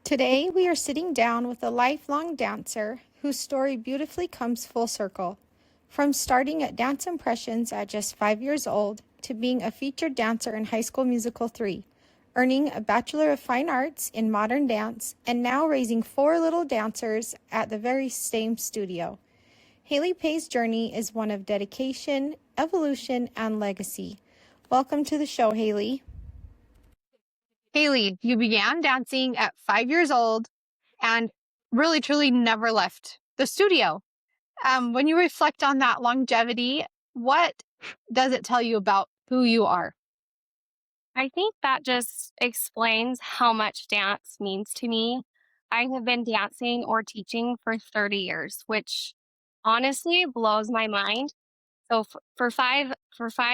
Today, we are sitting down with a lifelong dancer whose story beautifully comes full circle. From starting at Dance Impressions at just 5 years old to being a featured dancer in High School Musical 3, earning a Bachelor of Fine Arts in Modern Dance, and now raising 4 little dancers at the very same studio. Hayley Peay's journey is one of dedication, evolution, and legacy. Welcome to the show, Hayley. Hayley, you began dancing at 5 years old and really, truly never left the studio. When you reflect on that longevity, what does it tell you about who you are? I think that just explains how much dance means to me. I have been dancing or teaching for 30 years, which honestly blows my mind. So for 5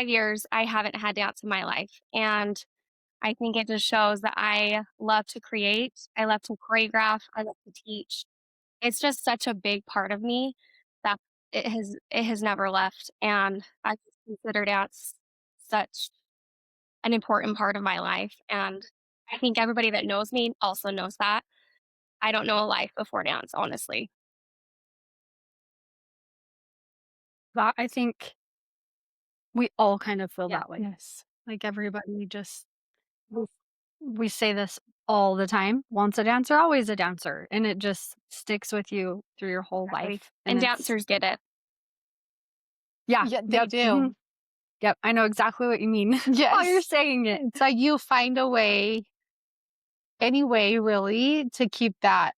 years, I haven't had dance in my life, and I think it just shows that I love to create, I love to choreograph, I love to teach. It's just such a big part of me that it has never left, and I just consider dance such an important part of my life. And I think everybody that knows me also knows that. I don't know a life before dance, honestly. That I think we all kind of feel Yeah. that way. Yes. Like everybody just we we say this all the time. Once a dancer, always a dancer. And it just sticks with you through your whole Exactly. life. And It's dancers get it. yeah. Yeah, they Yep. do. Yep. I know exactly what you mean while you're Yes. saying it. It's like you find a way, any way really, to keep that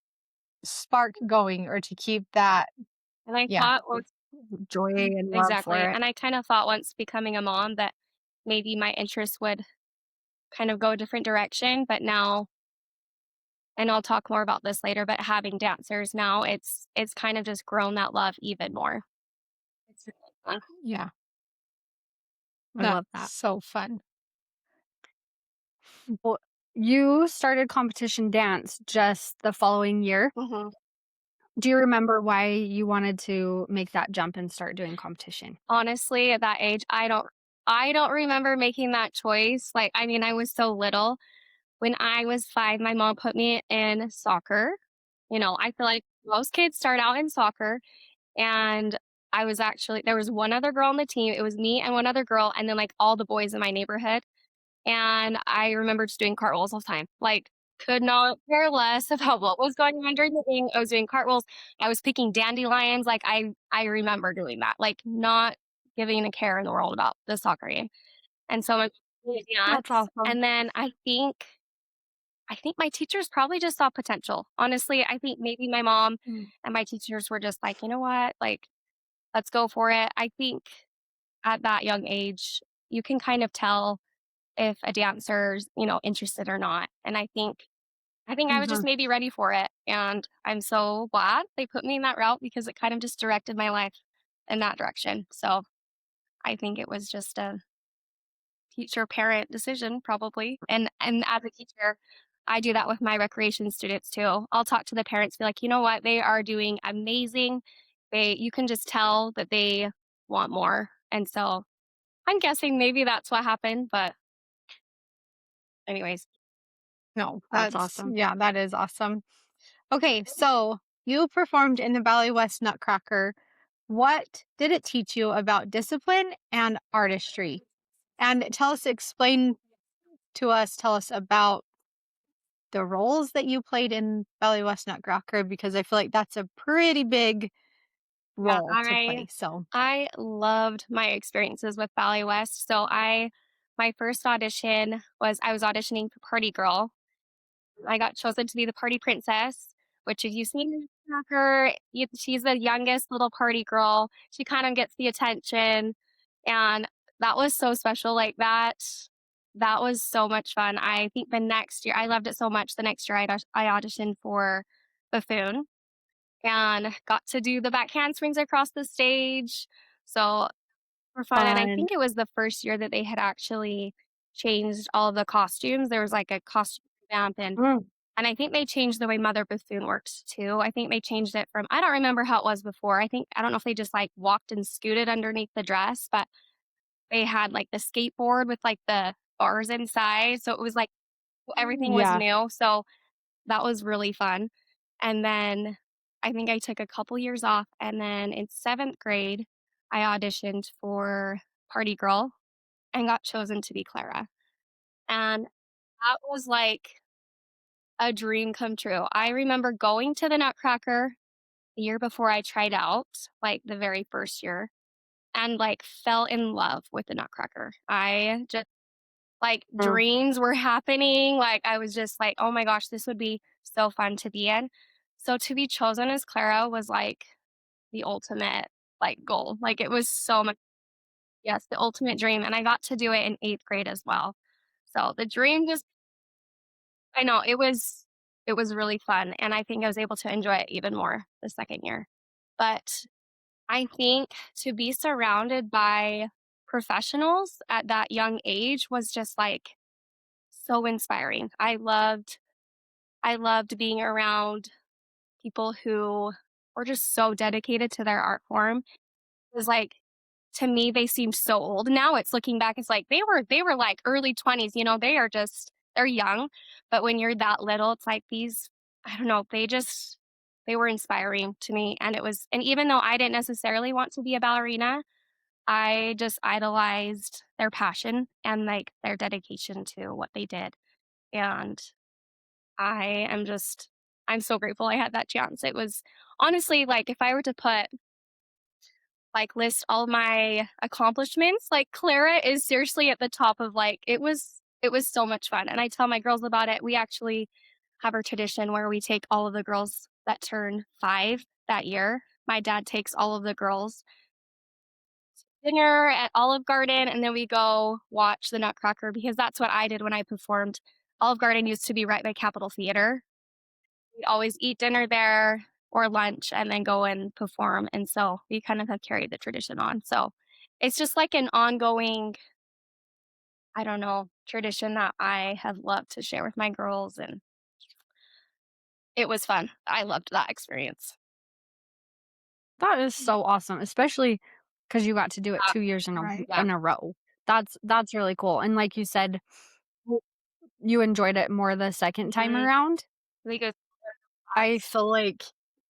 spark going or to keep that, And I yeah. thought, well, Joy and love for exactly. it. And I kind of thought once becoming a mom that maybe my interests would kind of go a different direction. But now, and I'll talk more about this later, but having dancers now, it's kind of just grown that love even more. It's really fun. Yeah. I love that. That's so fun. Well, you started competition dance just the following year. Mhm. Do you remember why you wanted to make that jump and start doing competition? Honestly, at that age, I don't remember making that choice. Like, I mean, I was so little. When I was 5, my mom put me in soccer. I feel like most kids start out in soccer, and I was actually there was one other girl on the team. It was me and one other girl, and then, like, all the boys in my neighborhood. And I remember just doing cartwheels all the time. Like, could not care less about what was going on during the game. I was doing cartwheels. I was picking dandelions. Like, I remember doing that. Like, not giving a care in the world about the soccer game. And so my dance. That's awesome. And then I think my teachers probably just saw potential. Honestly, I think maybe my mom Mm. and my teachers were just like, you know what? Like, let's go for it. I think at that young age, you can kind of tell if a dancer's, interested or not. And I think I was just Mhm. maybe ready for it. And I'm so glad they put me in that route because it kind of just directed my life in that direction. So I think it was just a teacher parent decision probably. And as a teacher, I do that with my recreation students too. I'll talk to the parents, be like, you know what, they are doing amazing. You can just tell that they want more. And so I'm guessing maybe that's what happened. But anyways, No, That's awesome. yeah, that is awesome. Okay, so you performed in the Valley West Nutcracker. What did it teach you about discipline and artistry? And tell us about the roles that you played in Valley West Nutcracker because I feel like that's a pretty big yeah, role to I play. So, I loved my experiences with Ballet West. So my first audition was I was auditioning for Party Girl. I got chosen to be the party princess, which if you've seen her, she's the youngest little party girl. She kind of gets the attention, and that was so special. Like that was so much fun. I think the next year, I loved it so much. The next year, I auditioned for Buffoon and got to do the back handsprings across the stage. So for fun, and I Fun. think it was the first year that they had actually changed all of the costumes. There was like a costume revamp, and Mm. and I think they changed the way Mother Bethune works too. I think they changed it from I don't remember how it was before. I don't know if they just like walked and scooted underneath the dress, but they had like the skateboard with like the bars inside. So it was like everything was Yeah. new. So that was really fun. And then I think I took a couple years off, and then in 7th grade, I auditioned for Party Girl and got chosen to be Clara. And that was like a dream come true. I remember going to the Nutcracker the year before I tried out, like the very first year, and like fell in love with the Nutcracker. I just like Mm. dreams were happening. Like I was just like, oh my gosh, this would be so fun to be in. So to be chosen as Clara was like the ultimate like goal. Like it was so much, yes, the ultimate dream. And I got to do it in 8th grade as well. So the dream just, I know it was really fun. And I think I was able to enjoy it even more the second year. But I think to be surrounded by professionals at that young age was just like so inspiring. I loved being around people who were just so dedicated to their art form. It was like to me they seemed so old. Now it's looking back, it's like they were like early 20s, you know, they are just they're young, but when you're that little, it's like these I don't know, they were inspiring to me and it was and even though I didn't necessarily want to be a ballerina, I just idolized their passion and like their dedication to what they did. And I am just I'm so grateful I had that chance. It was honestly like if I were to put like list all my accomplishments, like Clara is seriously at the top of like it was so much fun. And I tell my girls about it. We actually have our tradition where we take all of the girls that turn 5 that year. My dad takes all of the girls dinner at Olive Garden and then we go watch the Nutcracker because that's what I did when I performed. Olive Garden used to be right by Capitol Theater. We'd always eat dinner there or lunch and then go and perform. And so we kind of have carried the tradition on. So it's just like an ongoing, I don't know, tradition that I have loved to share with my girls. And it was fun. I loved that experience. That is so awesome, especially because you got to do it Yeah. 2 years Right. Yeah. in a row. That's really cool, and like you said, you enjoyed it more the second time Mhm. around. I think it I feel like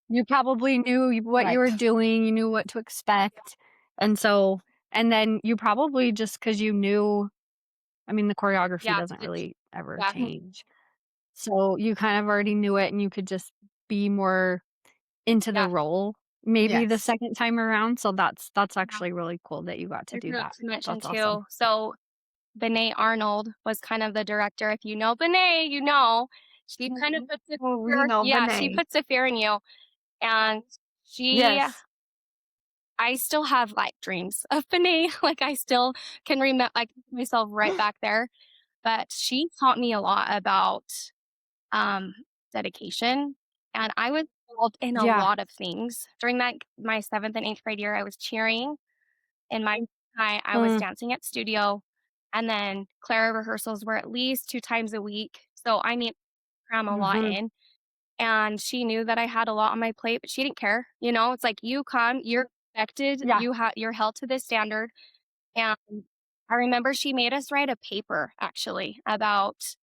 you probably knew what you Right. were doing, you knew what to expect, and so and then you probably just because you knew I mean, the choreography yeah, doesn't really ever yeah, change. So, you kind of already knew it and you could just be more into the yeah. role maybe the Yes. second time around, so that's Yeah. actually really cool that you got to I do forgot that. to mention That's awesome. too. So Benet Arnold was kind of the director. If you know Benet, you know she kind of Mhm. puts a Well, we fear, know yeah, she Benet. puts a fear in you. And she Yes. I still have, like, dreams of Benet, like, I still can remember like, myself right back there, but she taught me a lot about, um, dedication, and I was involved in a Yeah. lot of things. During that my 7th and 8th grade year, I was cheering. In my I was Mm, dancing at studio, and then Clara rehearsals were at least 2 times a week, so I need to cram a lot mhm. in. And she knew that I had a lot on my plate, but she didn't care, you know? It's like, you come, you're expected, Yeah. you're held to this standard, and I remember she made us write a paper, actually, about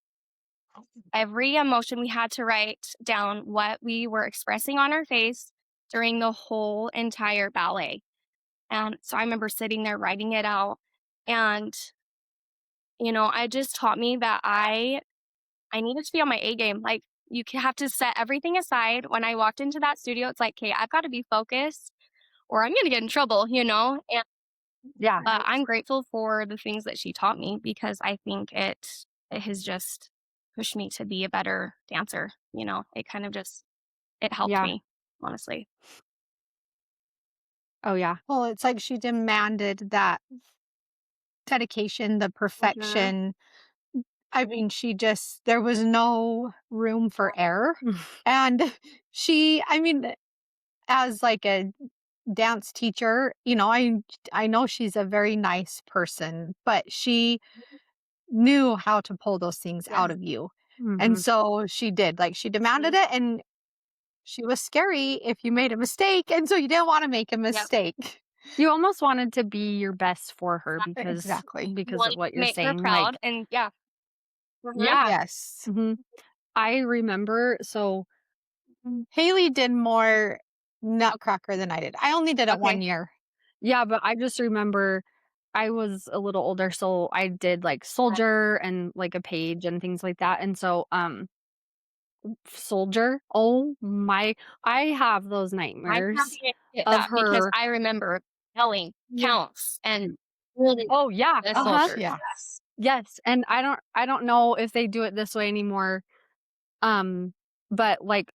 every emotion. We had to write down what we were expressing on our face during the whole entire ballet, and so I remember sitting there writing it out, and, you know, it just taught me that I needed to be on my A game. Like, have to set everything aside. When I walked into that studio, it's like, "Okay, I've gotta be focused or I'm gonna get in trouble," you know? And Yeah. but Right. I'm grateful for the things that she taught me because I think it has just pushed me to be a better dancer, you know? It kind of just it helped Yeah. me, honestly. Oh, yeah. Well, it's like she demanded that dedication, the Mhm. perfection. I mean, she just there was no room for error. And I mean, as like a dance teacher, I know she's a very nice person, but she knew how to pull those things out Yes. of you. And Mhm. so she did. Like she demanded Mhm. it and she was scary if you made a mistake, and so you didn't want to make a Yep. mistake. You almost wanted to be your best for her Exactly. Exactly. You because of wanted what to you're make her saying, proud like and yeah. Mhm. yeah. Yes. Mhm. I remember so Hayley did more Nutcracker than I did. I only did it Okay. 1 year. yeah, but I just remember I was a little older, so I did, like, Soldier and, like, a Page and things like that, and so, Soldier, oh my I have those I have nightmares to get of that because her. I remember yelling Yeah. counts and really Oh, yeah, the uh-huh. soldiers. Yeah. Yes. Yes, and I don't know if they do it this way anymore, um, but, like,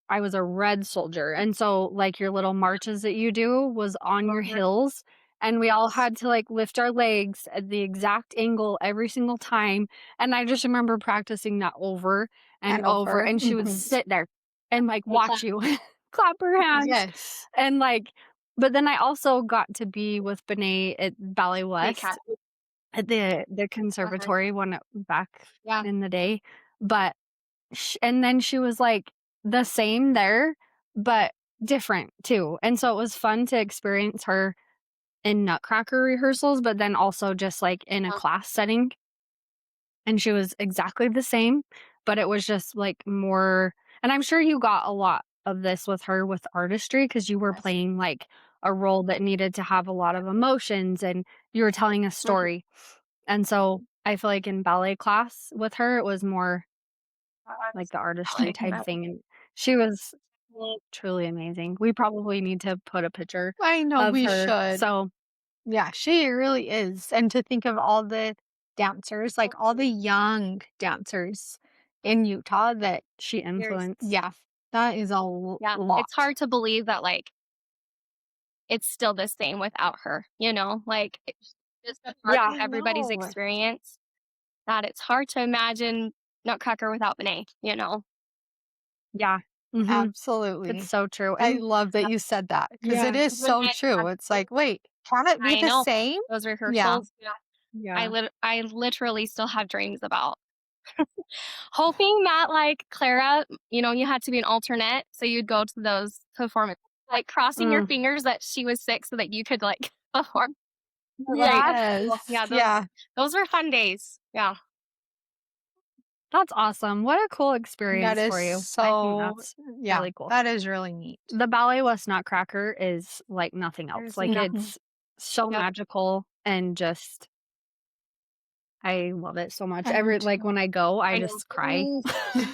I was a red soldier, and so, like, your little marches that you do was on your Mhm. hills, and we all had to, like, lift our legs at the exact angle every single time, and I just remember practicing that over and And over, over. and she would Mhm. sit there and, like, They clap. watch you clap her hands, Yes. and, like but then I also got to be with Bené at Ballet They clap. West at the Uh-huh. conservatory when back Yeah. in the day, but and then she was, like, the same there, but different too, and so it was fun to experience her in Nutcracker rehearsals, but then also just, like, in a Uh-huh. class setting, and she was exactly the same, but it was just, like, more and I'm sure you got a lot of this with her with artistry because you were Yes. playing, like, a role that needed to have a lot of emotions, and you were telling a Mhm. story, and so I feel like in ballet class with her, it was more I like was the artistry telling type about thing, and she was it. truly amazing. We probably need to put a picture I know of we her. should. So, Yeah, she really is. And to think of all the dancers, like all the young dancers in Utah that she influenced. yeah, that is a Yeah, it's lot. hard to believe that, like, it's still the same without her, you know? Like, it's just a part of Yeah. I everybody's know. experience that it's hard to imagine Nutcracker without Bené, you know? Yeah. Mhm. It's Absolutely. so true, I and love that you said that because it yeah. is When so true. It's like, wait, can it be I the know, same? those Yeah. rehearsals, yeah, Yeah. I literally still have dreams about hoping that, like, Clara, you know, you had to be an alternate, so you'd go to those performances, like, crossing your Mm. fingers that she was sick so that you could, like, perform. Like, Yeah. Yes. yeah, Yeah. those were fun days. Yeah. That's awesome. What a cool That experience is for you. I think so, that's yeah, really cool. that is really neat. The Ballet West Nutcracker is like nothing else. There's Like, Mhm. it's so yep. magical and just I love it so much. I do Every like, too. when I go, I I know. just cry.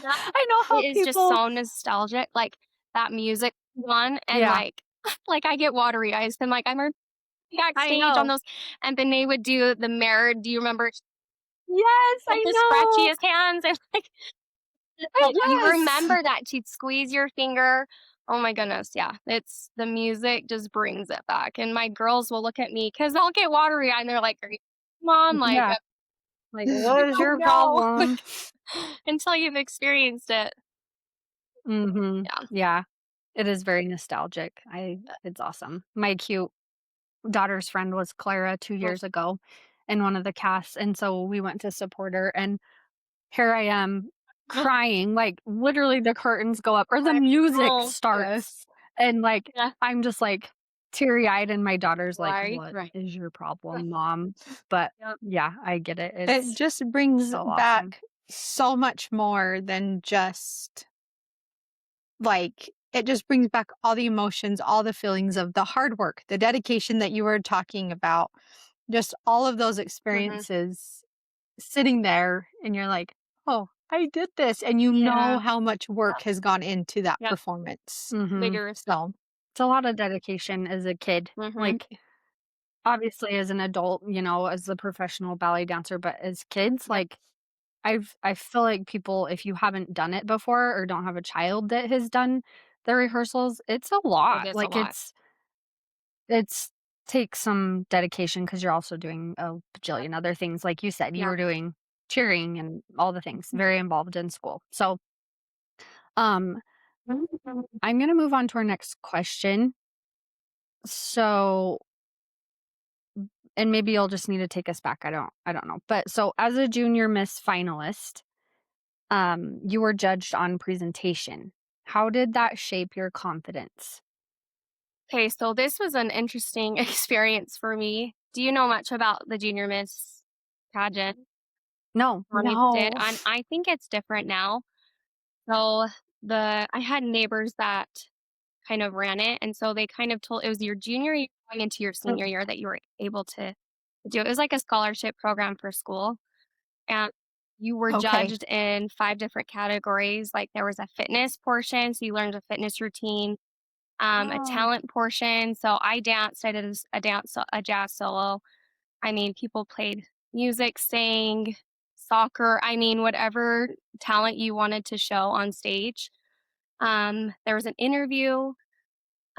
That I know how it is just people so nostalgic, like, that music one and, yeah, like, I get watery eyes, and, like, I'm I backstage on know. those and then they would do the mirror. Do you remember, Yes, like, I the know. scratchiest hands and, like, you Yes. remember that she'd squeeze your finger. Oh my goodness, yeah. It's the music just brings it back, and my girls will look at me because 'cause I'll get watery eyed, and they're like, "Are you mom?" Like, Yeah. Like, what is "Oh, your no." problem? Until you've experienced it. Mhm. Yeah. Yeah. It is very nostalgic. I it's awesome. My cute daughter's friend was Clara 2 Mm. years ago in one of the casts, and so we went to support her, and here I am crying, like, literally the curtains go up or the I music know. starts, Yes. and, like, Yeah. I'm just, like, teary-eyed, and my daughter's like, Why? "What Right. is your problem, mom?" But, Yep. yeah, I get it. It It's just brings so awesome. back so much more than just like, it just brings back all the emotions, all the feelings of the hard work, the dedication that you were talking about, just all of those Mhm. experiences sitting there and you're like, "Oh, I did this." And you know Yeah. how much work has gone into that Yep. performance. Mhm. Bigger respect. So, It's a lot of dedication as a kid. Mhm. Like, obviously, as an adult, as a professional ballet dancer, but as kids, Yep. like, I feel like people, if you haven't done it before or don't have a child that has done the rehearsals, it's a It lot. is a Like, lot. it's takes some dedication because 'cause you're also doing a Yep. bajillion other things. Like you said, you Yeah. were doing cheering and all the things, very involved in school. So, um, Mhm. I'm gonna move on to our next question. So and maybe you'll just need to take us back. I don't know. But so as a junior Miss finalist, you were judged on presentation. How did that shape your confidence? Okay, so this was an interesting experience for me. Do you know much about the Junior Miss pageant No. Bonnie did? no. And I think it's different now. So I had neighbors that kind of ran it, and so they kind of told it was your junior year going into your senior year that you were able to do it. It was like a scholarship program for school, and you were Okay. judged in 5 different categories. Like, there was a fitness portion, so you learned a fitness routine, a Oh. talent portion, so I danced. I did a jazz solo. I mean, people played music, sang, soccer, I mean, whatever talent you wanted to show on stage. There was an interview,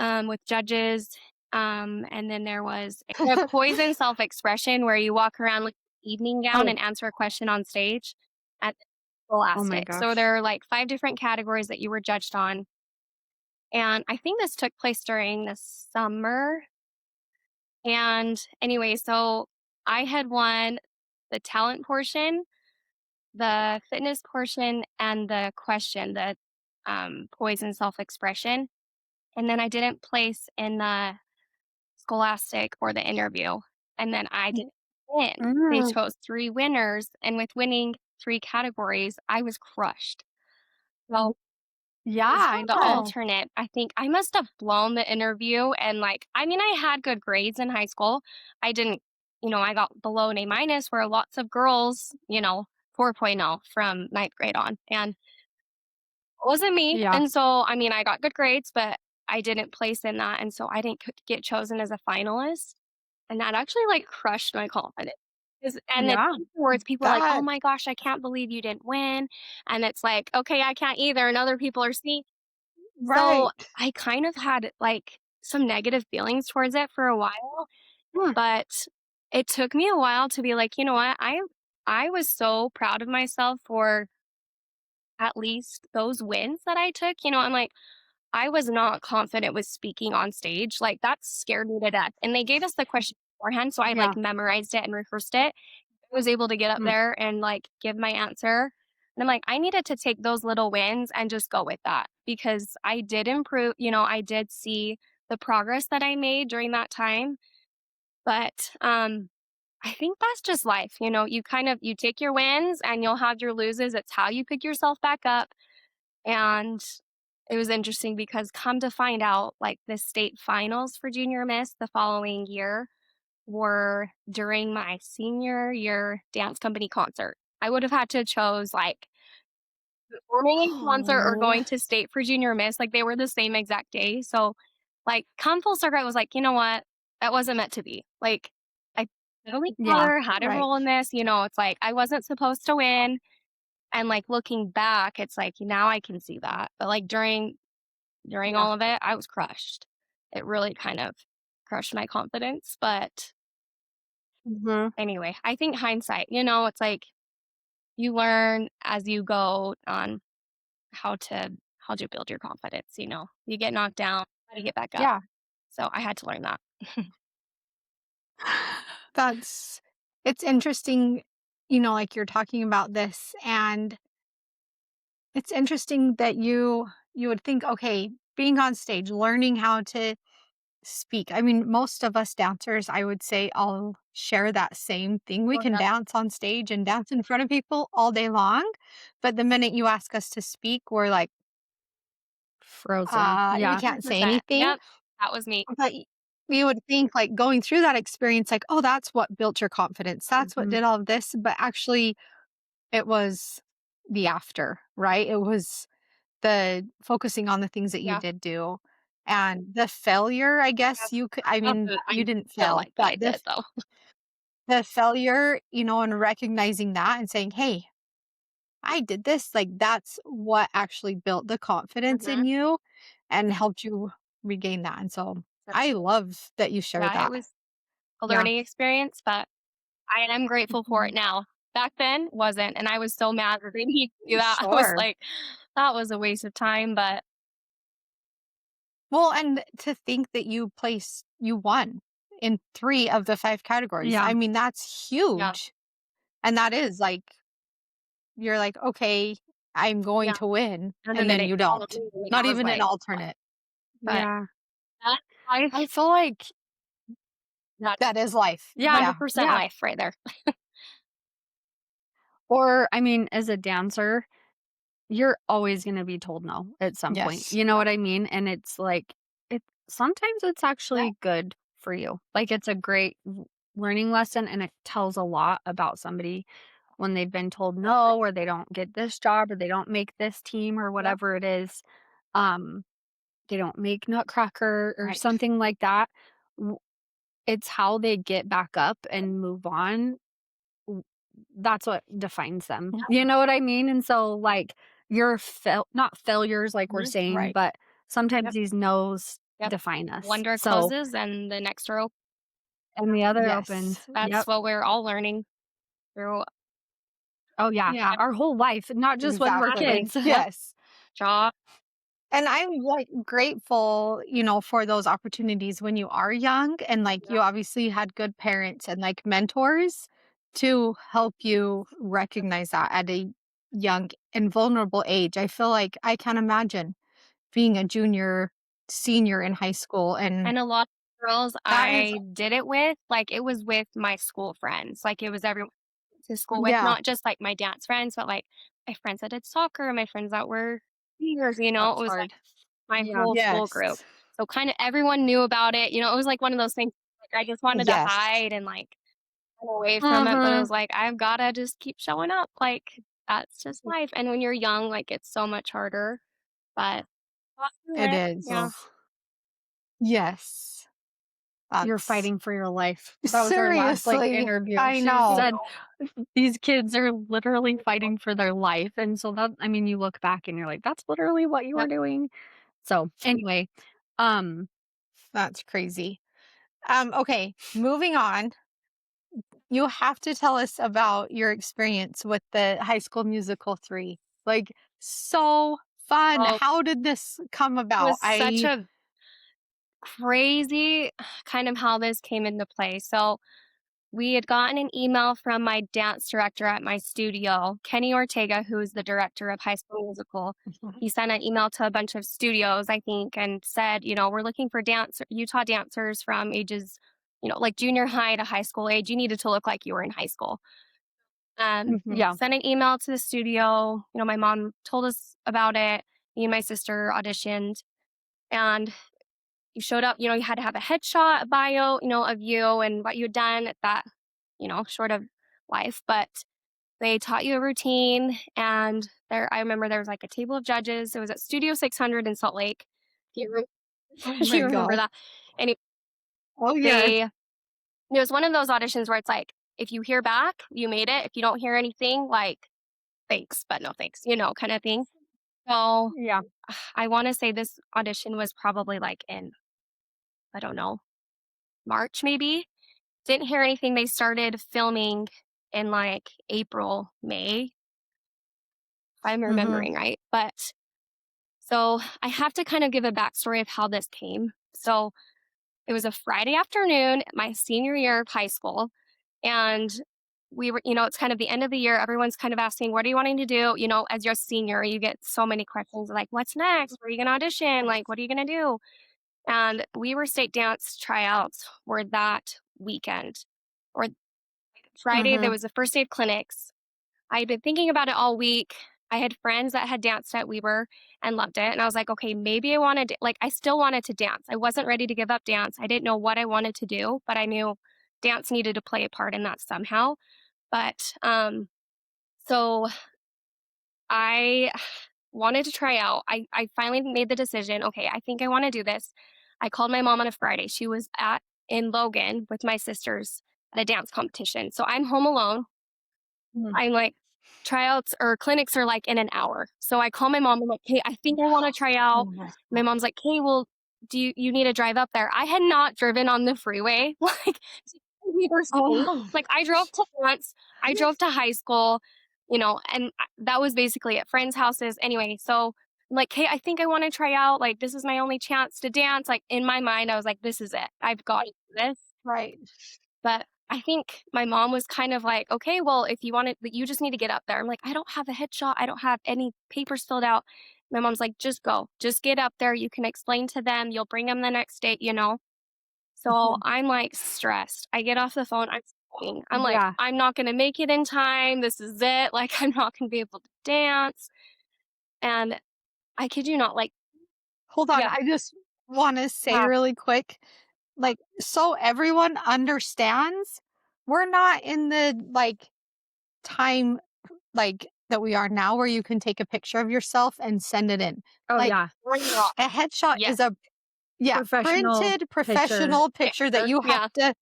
with judges, and then there was a poise and self-expression where you walk around with evening gown Oh. and answer a question on stage at Oh my Scholastic. So gosh. there are, like, 5 different categories that you were judged on, and I think this took place during the summer, and anyway, so I had won the talent portion, the fitness portion, and the question, poise and self-expression, and then I didn't place in the Scholastic or the interview, and then I didn't win. They Mm. chose 3 winners, and with winning 3 categories, I was crushed. Well, Yeah, as I the know. alternate, I think I must have blown the interview and, like, I mean, I had good grades in high school. I didn't, I got below an A minus where lots of girls, 4.0 from ninth grade on, and it wasn't me, Yeah. and so, I mean, I got good grades, but I didn't place in that, and so I didn't get chosen as a finalist. And that actually, like, crushed my confidence. 'Cause then Yeah. afterwards, people are like, "Oh That my gosh, I can't believe you didn't win." And it's like, "Okay, I can't either," and other people are seeing. So, right. I kind of had, like, some negative feelings towards it for a while, Hmm. but it took me a while to be like, "You know what? I was so proud of myself for at least those wins that I took." I'm like, I was not confident with speaking on stage, like, that scared me to death, and they gave us the question beforehand, so I, Yeah. like, memorized it and rehearsed it. I was able to get up Mm. there and, like, give my answer, and I'm like, I needed to take those little wins and just go with that because I did improve, I did see the progress that I made during that time, but, I think that's just life, you take your wins and you'll have your loses, it's how you pick yourself back up, and it was interesting because come to find out, like, the state finals for Junior Miss the following year were during my senior year dance company concert. I would have had to chose, like, performing in concert or Oh. going to state for Junior Miss, like, they were the same exact day, so, like, come full circle, I was like, "You know what? That wasn't meant to be." Like, I totally got Yeah. her, had a Right. role in this, it's like, I wasn't supposed to win, and, like, looking back, it's like, now I can see that, but, like, during Yeah. all of it, I was crushed. It really kind of crushed my confidence, but Mhm. anyway, I think hindsight, it's like you learn as you go on how to build your confidence, You get knocked down, how to get back up. Yeah. So I had to learn that. That's it's interesting, like you're talking about this, and it's interesting that you would think, okay, being on stage, learning how to speak. I mean, most of us dancers, I would say, all share that same thing. We Oh, can yeah. dance on stage and dance in front of people all day long, but the minute you ask us to speak, we're like, Frozen. we Yeah. can't say 100%. anything. Yep. That was me. But you would think, like, going through that experience, like, oh, that's what built your confidence. That's what Mhm. did all of this. But actually, it was the after, right? It was the focusing on the things that you Yeah. did do. And the failure, I Yeah. guess you could, I I love mean, that. I you didn't feel fail, like that I but did, though. the failure, and recognizing that and saying, hey, I did this, like, that's what actually built the confidence in Mhm. you and helped you regain that. And so I love that you shared Yeah, it that. was a Yeah. learning experience, but I am grateful for it Mhm. now. Back then, wasn't, and I was so mad that they didn't do that. I was Sure. like, "That was a waste of time," but Well, and to think that you won in 3 of the 5 categories. Yeah. I mean, that's yeah, huge. And that is like, you're like, "Okay, I'm going yeah, to win," and and then then it you followed don't. me, and Not I was even an like, "What?" alternate. But Yeah. that's life. I feel like That's That is life. yeah. Yeah. 100% Yeah. life right there. Or I mean, as a dancer, you're always gonna be told no at some point, Yes. you know what I mean? And it's like, it sometimes it's actually good for you. Like, it's a great learning lesson, and it tells a lot about somebody when they've been told no, or they don't get this job, or they don't make this team, or whatever it is. Um, they don't make Nutcracker or Right. something like that. W It's how they get back up and move on. W That's what defines them. You know what I mean? And so, like, your not failures like we're saying, Right. but sometimes these no's Yep. define One us. door So closes and the next door opens. and the other opens. Yes. That's Yep. what we're all learning through Oh, yeah. Yeah, Our whole life, not just when we're exactly. kids. Yep. Yes. Job. And I'm, like, grateful, for those opportunities when you are young and, like, you obviously had good parents and, like, mentors to help you recognize that at a young and vulnerable age. I feel like I can't imagine being a junior, senior in high school, and And a lot of girls that is I did it with, like, it was with my school friends. Like, it was everyone to school with, yeah, not just, like, my dance friends, but, like, my friends that did soccer, my friends that were seniors, it that's was, like, hard. my Yeah. whole school group. Yes. So, kinda everyone knew about it, it was, like, one of those things, like, I just wanted to Yes. hide and, like, run away from it, but it Mhm. was like, I've gotta just keep showing up, like, that's just life, and when you're young, like, it's so much harder, but got through It it, is. yeah. Ugh. Yes. You're That's fighting for your life. That was our last, like, seriously, interview. I She know. said these kids are literally fighting for their life, and so that, I mean, you look back and you're like, "That's literally what you were Yep. doing." So, anyway, um, That's crazy. Okay, moving on. You have to tell us about your experience with the High School Musical 3. Like, so fun. Oh, How did this come it about? was such a crazy kind of how this came into play. So, we had gotten an email from my dance director at my studio, Kenny Ortega, who is the director of High School Musical. He sent an email to a bunch of studios, I think, and said, we're looking for Utah dancers from ages, like junior high to high school age. You needed to look like you were in high school. Mhm. yeah. Sent an email to the studio. My mom told us about it. Me and my sister auditioned, and you showed up. You had to have a headshot, a bio, of you and what you'd done at that, short of life. But they taught you a routine, and I remember there was like a table of judges. It was at Studio 600 in Salt Lake. If you, Oh if my you remember god. that. And Oh, yes. it was one of those auditions where it's like, if you hear back, you made it. If you don't hear anything, like, thanks, but no thanks, kind of thing. So Yeah. I want to say this audition was probably like in, I don't know, March maybe. Didn't hear anything. They started filming in like April, May, if I'm Mhm. remembering right. But so I have to kind of give a backstory of how this came. So it was a Friday afternoon, my senior year of high school. And we were, it's kind of the end of the year. Everyone's kind of asking, what are you wanting to do? As you're a senior, you get so many questions like, what's next? Where are you going to audition? Like, what are you going to do? And we were state dance tryouts were that weekend. Or Friday, there Mhm. was the first day of clinics. I had been thinking about it all week. I had friends that had danced at Weber and loved it. And I was like, okay, maybe I still wanted to dance. I wasn't ready to give up dance. I didn't know what I wanted to do, but I knew dance needed to play a part in that somehow. But so I wanted to try out. I finally made the decision. Okay, I think I want to do this. I called my mom on a Friday. She was in Logan with my sisters at a dance competition. So I'm home alone. Mhm. I'm like, tryouts or clinics are like in an hour. So I call my mom. I'm like, hey, I think I want to try Oh out. my My mom's like, hey, well, do you need to drive up there? I had not driven on the freeway. Like, we were safe. Oh. Like, I drove to once, I drove to high school, and that was basically at friends' houses. Anyway, so I'm like, hey, I think I want to try out. Like, this is my only chance to dance. Like, in my mind, I was like, this is it. I've got to do this. Right. But I think my mom was kind of like, okay, well, if you want it, you just need to get up there. I'm like, I don't have a headshot. I don't have any papers filled out. My mom's like, just go, just get up there. You can explain to them. You'll bring them the next day. So Mhm. I'm like stressed. I get off the phone. I'm sweating. I'm like, Yeah. I'm not going to make it in time. This is it. Like, I'm not going to be able to dance. And I kid you not, like, Hold on, yeah, I just wanna say yeah, really quick, like, so everyone understands, we're not in the, like, time, like, that we are now where you can take a picture of yourself and send it in. Oh, Like, yeah. we're not. a headshot Yes, is a yeah, Professional printed picture. professional picture that picture, you have yeah. to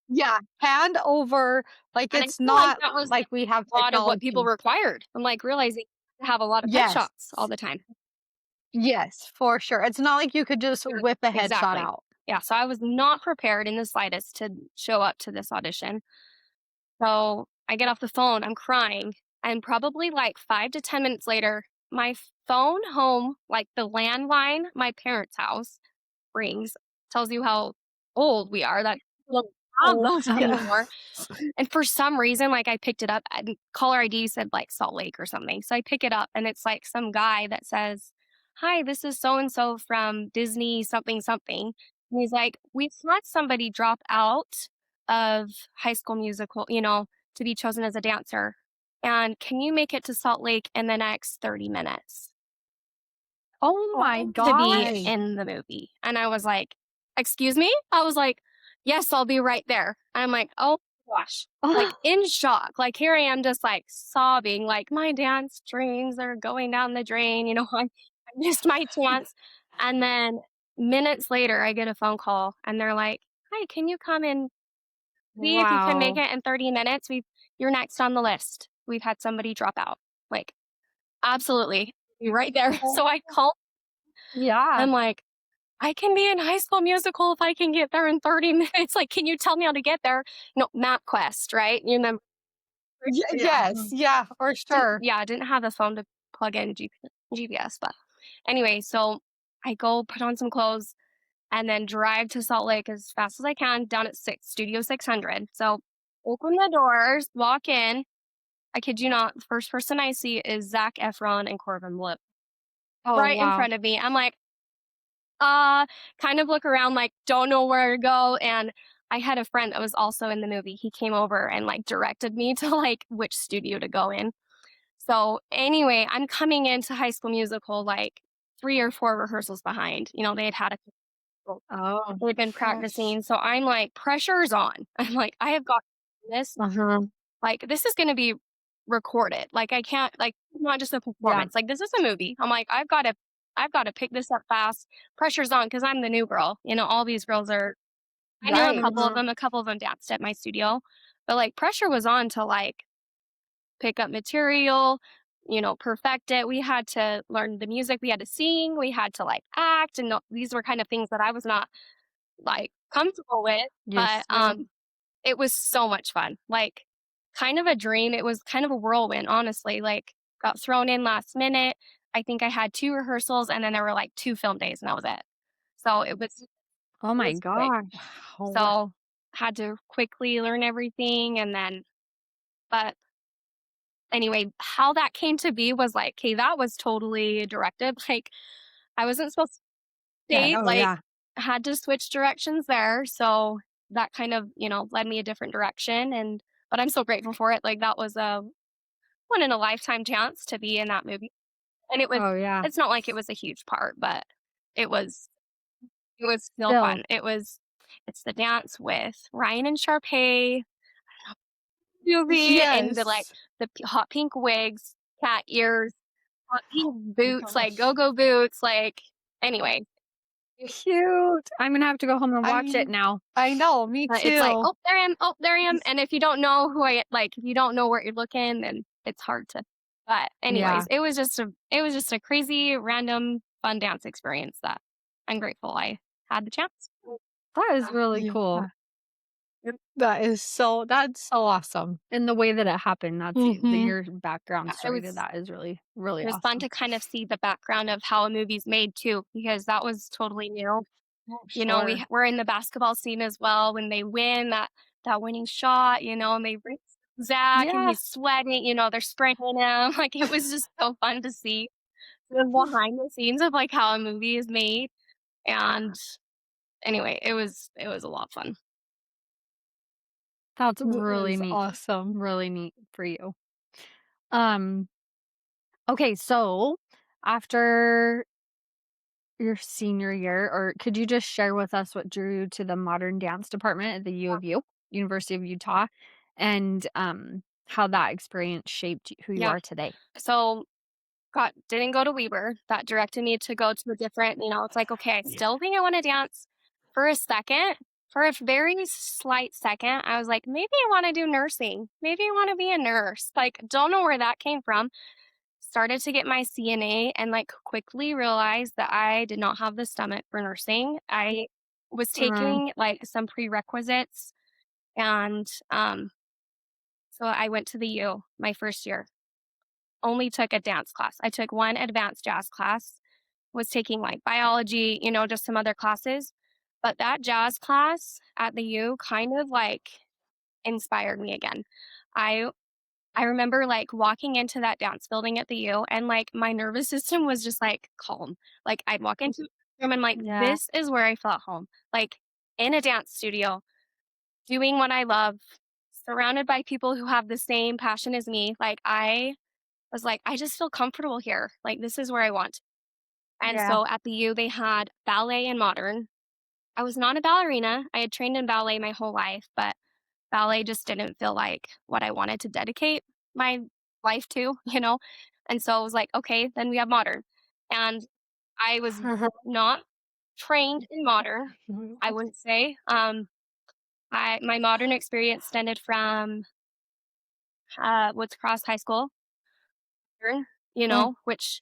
yeah, hand over, like, And I it's feel like not that was like we have a lot of what people technology. required. I'm like realizing to have a lot of Yes. headshots all the time. Yes, for sure. It's not like you could just Yeah, whip a headshot exactly. out. Yeah, so I was not prepared in the slightest to show up to this audition. So I get off the phone, I'm crying, and probably like 5 to 10 minutes later, my phone home, like the landline, my parents' house, rings, tells you how old we are, that we don't have Oh, those yeah. anymore. And for some reason, like, I picked it up and caller ID said, like, Salt Lake or something. So I pick it up and it's, like, some guy that says, "Hi, this is so and so from Disney something something." And he's like, "We've had somebody drop out of High School Musical, to be chosen as a dancer. And can you make it to Salt Lake in the next 30 minutes Oh my Oh to be gosh. my. in the movie?" And I was like, "Excuse me?" I was like, "Yes, I'll be right there." I'm like, "Oh gosh." Like in shock. Like here I am just like sobbing, like my dance dreams are going down the drain. I missed my chance. And then minutes later, I get a phone call and they're like, "Hi, can you come and see if you can make Wow. it in 30 minutes? You're next on the list. We've had somebody drop out." Like, absolutely. Be right there. So I called. Yeah. I'm like, "I can be in High School Musical if I can get there in 30 minutes. Like, can you tell me how to get there?" MapQuest, right? You remember? Yeah. Yes, yeah, for sure. I didn't have a phone to plug in GPS, but anyway, so I go put on some clothes and then drive to Salt Lake as fast as I can down at Studio 600. So open the doors, walk in. I kid you not, the first person I see is Zac Efron and Corbin Bleu Oh, right in wow. front of me. I'm like, kind of look around, like, don't know where to go. And I had a friend that was also in the movie. He came over and like directed me to like which studio to go in. So anyway, I'm coming into High School Musical like 3 or 4 rehearsals behind. Oh. They've been Gosh. practicing. So I'm like, pressure's on. I'm like, I have got this. Uh-huh. Like, this is going to be recorded. Like, I can't, like, not just a Yeah. performance. Like, this is a movie. I'm like, I've got to pick this up fast. Pressure's on because I'm the new girl. All these girls are, I knew Right. a couple of them danced at my studio, but like pressure was on to like pick up material, perfect it. We had to learn the music. We had to sing. We had to like act. And these were kind of things that I was not like comfortable with, but, Used to. it was so much fun. Like, kind of a dream. It was kind of a whirlwind, honestly. Like, got thrown in last minute. I think I had 2 rehearsals and then there were like 2 film days and that was it. So Oh it my was quick. gosh. Wow. So had to quickly learn everything and then, but anyway, how that came to be was like, okay, that was totally directed. Like, I wasn't supposed to Yeah. date, Oh, like, yeah. had to switch directions there. So that kind of, led me a different direction. But I'm so grateful for it. Like, that was a one in a lifetime chance to be in that movie. And Oh, yeah. it's not like it was a huge part, but it was, it was still Still. fun. It's the dance with Ryan and Sharpay movie and Yes. the hot pink wigs, cat ears, hot pink My boots, like gosh. go-go boots. Like, anyway, Cute. I'm gonna have to go home and watch it I now. I know, me it's like, too. oh, there I am. Oh, there I am. And if you don't know if you don't know where you're looking, then it's hard to. But Yeah. anyways, it was just a crazy, random, fun dance experience that I'm grateful I had the chance. That is really Yeah. cool. That's so awesome. And the way that it happened, Mhm. your background It story to was that is really, really it was fun awesome. to kind of see the background of how a movie's made too, because that was totally new. Oh, sure. We're in the basketball scene as well when they win that winning shot, and they bring Zach and Yeah. he's sweating, they're spraying him. Like it was just so fun to see the behind the scenes of like how a movie is made. And anyway, it was a lot of fun. That's That really is neat. awesome. Really neat for you. Um, okay, so after your senior year, or could you just share with us what drew you to the modern dance department at the U Yeah. of U, University of Utah, and how that experience shaped who you Yeah. are today? So didn't go to Weber. That directed me to go to a different, it's like, okay, I still think I want to dance. For a second, for a very slight second, I was like, maybe I want to do nursing. Maybe I want to be a nurse. Like, don't know where that came from. Started to get my CNA and like quickly realized that I did not have the stomach for nursing. I was Mm, taking like some prerequisites, and so I went to the U my first year. Only took a dance class. I took one advanced jazz class, was taking like biology, just some other classes. But that jazz class at the U kind of like inspired me again. I I remember like walking into that dance building at the U, and like my nervous system was just like calm. Like I'd walk into the room and like yeah, this is where I felt home. Like in a dance studio, doing what I love, surrounded by people who have the same passion as me. Like I was like, I just feel comfortable here. Like this is where I want. And yeah, so at the U, they had ballet and modern. I was not a ballerina. I had trained in ballet my whole life, but ballet just didn't feel like what I wanted to dedicate my life to, you know? And so I was like, okay, then we have modern. And I was not trained in modern, I wouldn't say. My modern experience extended from Woods Cross High School, mm, which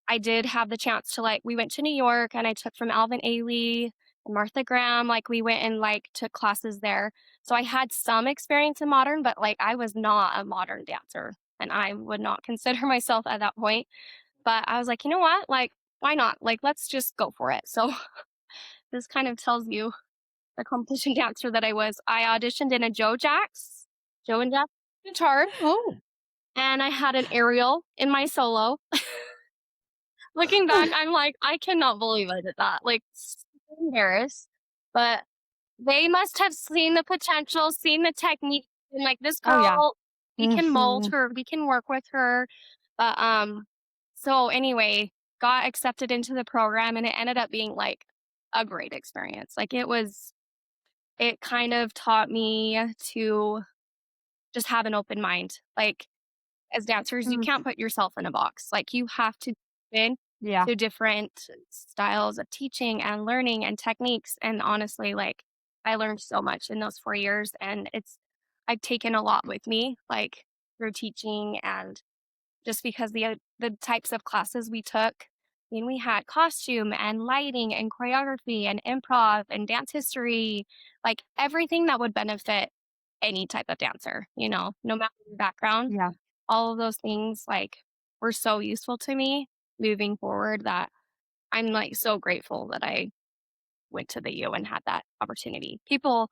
I did have the chance to like we went to New York and I took from Alvin Ailey and Martha Graham, like we went and like took classes there. So I had some experience in modern, but like I was not a modern dancer and I would not consider myself at that point. But I was like, you know what? Like, why not? Like, let's just go for it. So this kind of tells you the competition dancer that I was. I auditioned in a Joe and Jack guitar, Oh. and I had an aerial in my solo. Looking back, I'm like, I cannot believe I did that. Like, so embarrassed. But they must have seen the potential, seen the technique, and like this oh yeah, girl, we can mold Mhm. her, we can work with her. But so anyway, got accepted into the program, and it ended up being like a great experience. Like it kind of taught me to just have an open mind. Like as dancers, you mm, can't put yourself in a box. Like you have to fit yeah, to different styles of teaching and learning and techniques. And honestly, like I learned so much in those 4 years, and I've taken a lot with me, like through teaching and just because the types of classes we took. I mean, we had costume and lighting and choreography and improv and dance history, like everything that would benefit any type of dancer, no matter your background. yeah. All of those things like were so useful to me moving forward that I'm like so grateful that I went to the U and had that opportunity. People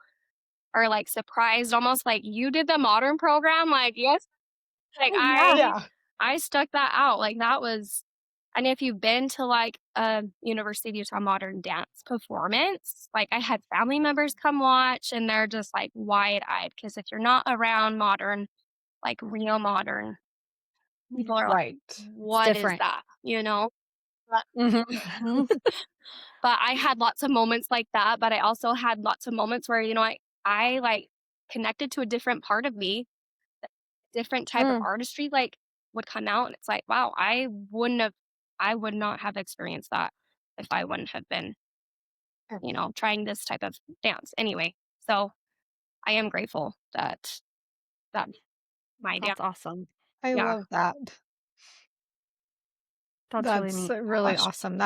are like surprised almost like you did the modern program. Like, yes, like Yeah. Yeah. I stuck that out. Like that was, and if you've been to like a University of Utah modern dance performance, like I had family members come watch and they're just like wide eyed because if you're not around modern, like real modern, people are like, Right. It's what is different. that? But, Mhm. Mhm. but I had lots of moments like that. But I also had lots of moments where, I like connected to a different part of me, different type of Mm, artistry like would come out. And it's like, wow, I would not have experienced that if I wouldn't have been, trying this type of dance anyway. So I am grateful that my dance, that's awesome. I yeah, love that. That's really That's neat. really Gosh, awesome.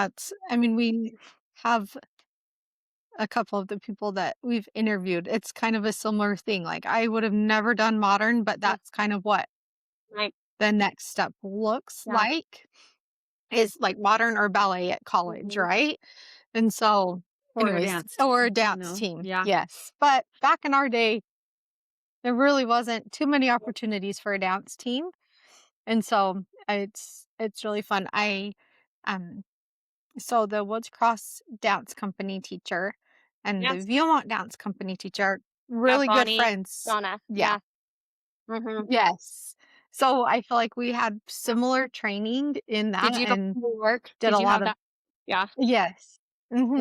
I mean, we have a couple of the people that we've interviewed. It's kind of a similar thing. Like, I would have never done modern, but mm, that's kind of what right, the next step looks yeah, like is like modern or ballet at college, hmm, right? And so, Or a anyways, dance or a team, dance team. Yeah. Yes. But back in our day, there really wasn't too many opportunities for a dance team. And so it's really fun. Um so the Woods Cross dance company teacher and the yes, Viewmont dance company teacher are yeah, really good Bonnie, friends. Donna, Yeah. yeah, hmm, Yes. So I feel like we had similar training in that Did you go to and New York? did Did a you lot have of that? Yeah. yes.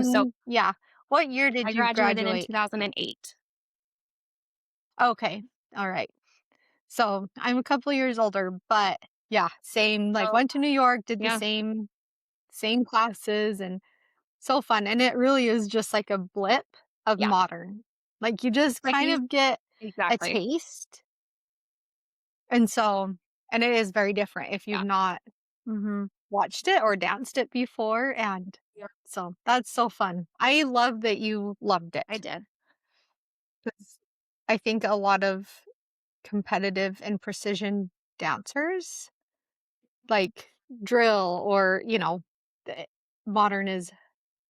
So Yeah. What year I did you graduated in graduate? 2008. Okay. All right. So I'm a couple years older, but yeah, same, like So went to New York, did the yeah, same classes and so fun. And it really is just like a blip of yeah. modern. Like you It's just like kind you of get a exactly. taste. And so, and it is very different if you've Yeah. not Mhm. watched it or danced it before. And Yeah. so that's so fun. I love that you loved I it did. 'cause I think a lot of competitive and precision dancers like drill or, the modern is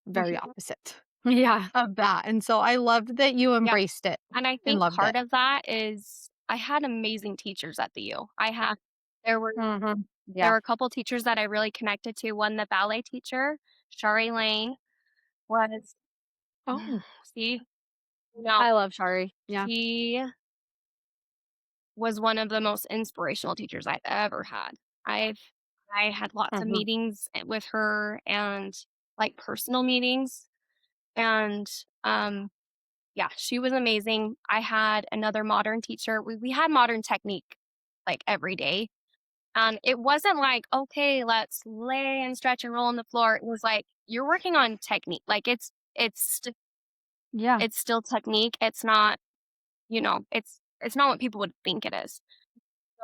very Mhm. opposite Yeah. of that. And so I loved that you Yeah. embraced it And I and think loved part it. of that is I had amazing teachers at the U. I had there were Mhm. there Yeah. were a couple teachers that I really connected to. One, the ballet teacher, Shari Lane, was Oh, see, no, I love Shari. Yeah. she was one of the most inspirational teachers I've ever had. I've I had lots of Mhm. meetings with her and like personal meetings and yeah, she was amazing. I had another modern teacher. We had modern technique like every day. And it wasn't like, okay, let's lay and stretch and roll on the floor. It was like you're working on technique. Like Yeah. it's still technique. It's not, it's not what people would think it is.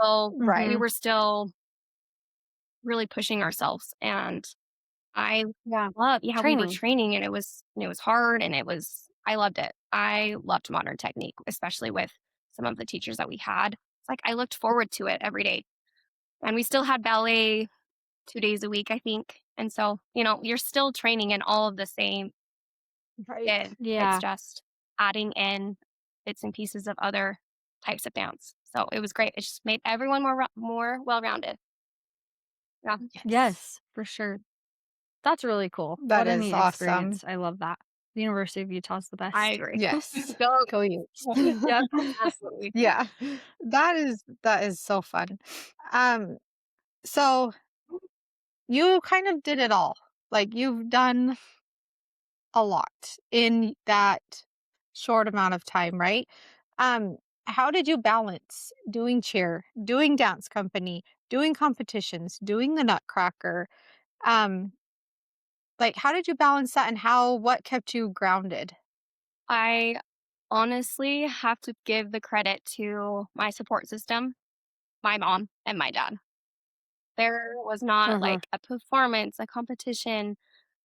So we Mhm. right. were still really pushing ourselves and I Yeah. love yeah, we were Training. training and it was hard and I loved it. I loved modern technique, especially with some of the teachers that we had. It's like I looked forward to it every day. And we still had ballet 2 days a week, I think. And so, you're still training in all of the same Right. it's Yeah. just adding in bits and pieces of other types of dance. So it was great. It just made everyone more well-rounded. Yeah, Yes. Yes, for sure. That's really cool. That What a is neat awesome. experience. I love that. The University of Utah's the I best. agree. Yes. Go Go Utes. Yep. absolutely. Yeah. That is so fun. Um, so you kind of did it all. Like you've done a lot in that short amount of time, right? Um, how did you balance doing cheer, doing dance company, doing competitions, doing the Nutcracker? Um, like how did you balance that and what kept you grounded? I honestly have to give the credit to my support system, my mom and my dad. There was not Mhm. like a performance, a competition,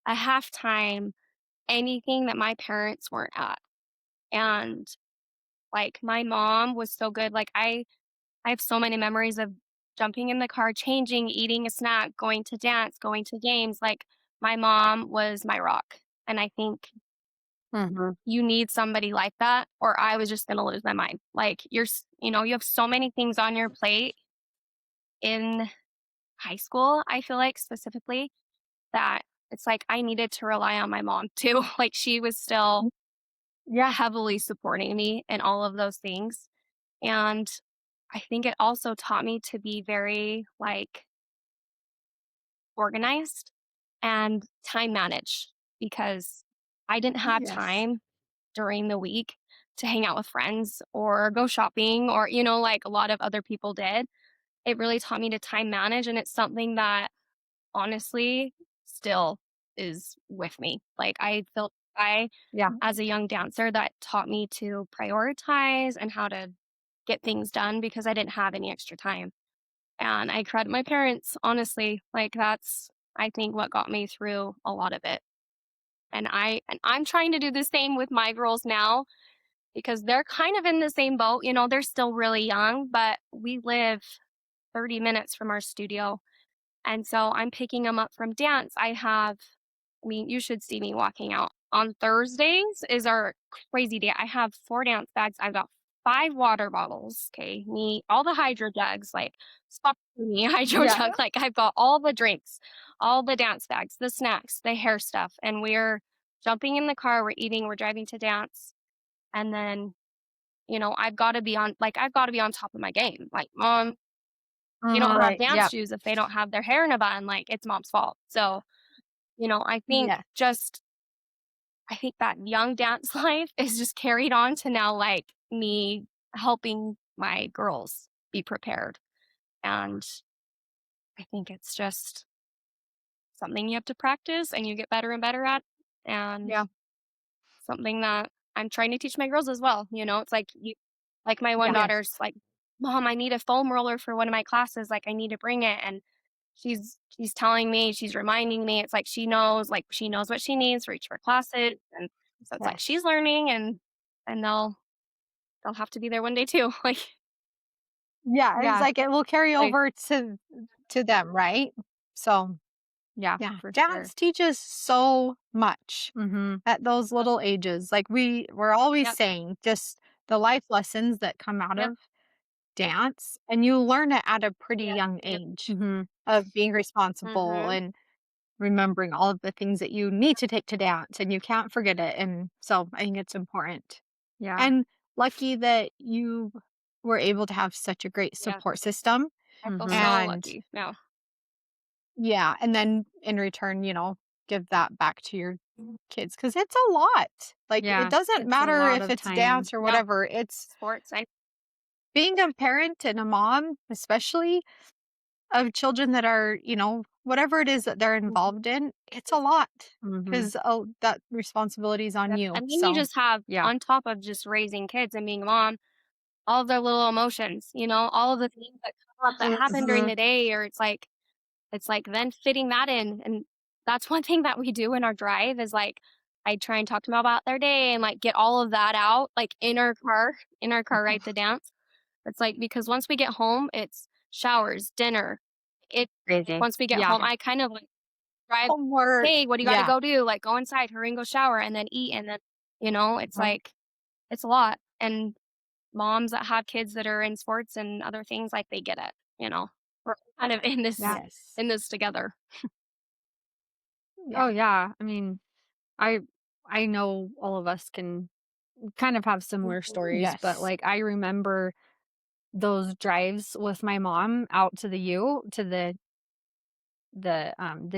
a halftime, anything that my parents weren't at. And like my mom was so good. Like I have so many memories of jumping in the car, changing, eating a snack, going to dance, going to games. Like my mom was my rock. And I think Mhm. you need somebody like that or I was just going to lose my mind. Like you have so many things on your plate in high school, I feel like specifically that it's like I needed to rely on my mom too. Like she was still Yeah. heavily supporting me in all of those things. And I think it also taught me to be very like organized and time manage because I didn't have Yes. time during the week to hang out with friends or go shopping or, like a lot of other people did. It really taught me to time manage. And it's something that honestly still is with me. Like Yeah. as a young dancer, that taught me to prioritize and how to get things done because I didn't have any extra time. And I credit my parents, honestly. Like that's I think what got me through a lot of it. And I'm trying to do the same with my girls now because they're kind of in the same boat. They're still really young, but we live 30 minutes from our studio. And so I'm picking them up from dance. I mean, you should see me walking out. On Thursdays is our crazy day. I have 4 dance bags. I've got 5 water bottles, okay, me all the hydro jugs, like, stop me, hydro Yeah. jug, like, I've got all the drinks, all the dance bags, the snacks, the hair stuff, and we're jumping in the car, we're eating, we're driving to dance, and then, I've gotta be on top of my game, like, "Mom, They don't Mhm. have Right. dance Yep. shoes if they don't have their hair in a bun, like, it's mom's fault. So, I think Yeah. just I think that young dance life is just carried on to now, like, me helping my girls be prepared, and I think it's just something you have to practice and you get better and better at, and Yeah. something that I'm trying to teach my girls as well. It's like my one Yeah. daughter's like, "Mom, I need a foam roller for one of my classes. Like, I need to bring it." And she's telling me, she's reminding me. It's like she knows what she needs for each of her classes, and so it's like she's Yes. learning, and they'll have to be there one day too. Like, Yeah, it's Yeah. like it will carry like, over to them, right? So, Yeah, yeah, for sure. dance teaches so much Mhm. at those little ages. Like we're always yep, saying just the life lessons that come out yep, of dance, and you learn it at a pretty yep, young yep. age Mhm. of being responsible Mm-hmm. and remembering all of the things that you need to take to dance and you can't forget it. And so I think it's important. Yeah. And lucky that you were able to have such a great Yeah, support system. I feel Mhm. so And lucky. Yeah. yeah, and then in return, give that back to your kids because it's a lot. Like it Yeah. doesn't It's a matter lot if of it's time. dance or Yeah. whatever. It's Sports. I being a parent and a mom, especially of children that are, whatever it is that they're Mhm. involved in, it's a lot Mhm. because that responsibility is on Yep, you. and then you So just have Yeah. on top of just raising kids and being a mom, all of their little emotions, all of the things that come up that happen during Mhm. the day, or it's like then fitting that in, and that's one thing that we do in our drive is, like, I try and talk to them about their day and, like, get all of that out, like, in our car right to dance. It's like because once we get home, it's showers, dinner. It Crazy. Once we get Yeah. home, I kind of, like, drive, homework, "Hey, what do you gotta yeah, go do?" Like, "Go inside, hurry and go shower, and then eat," and then, it's Uh-huh. like it's a lot, and moms that have kids that are in sports and other things, like, they get it. We're kind of in this Yeah. yes, in this together. yeah, Oh, yeah. I mean, I I know all of us can kind of have similar stories, but, yes, like, I remember those drives with my mom out to the U, to the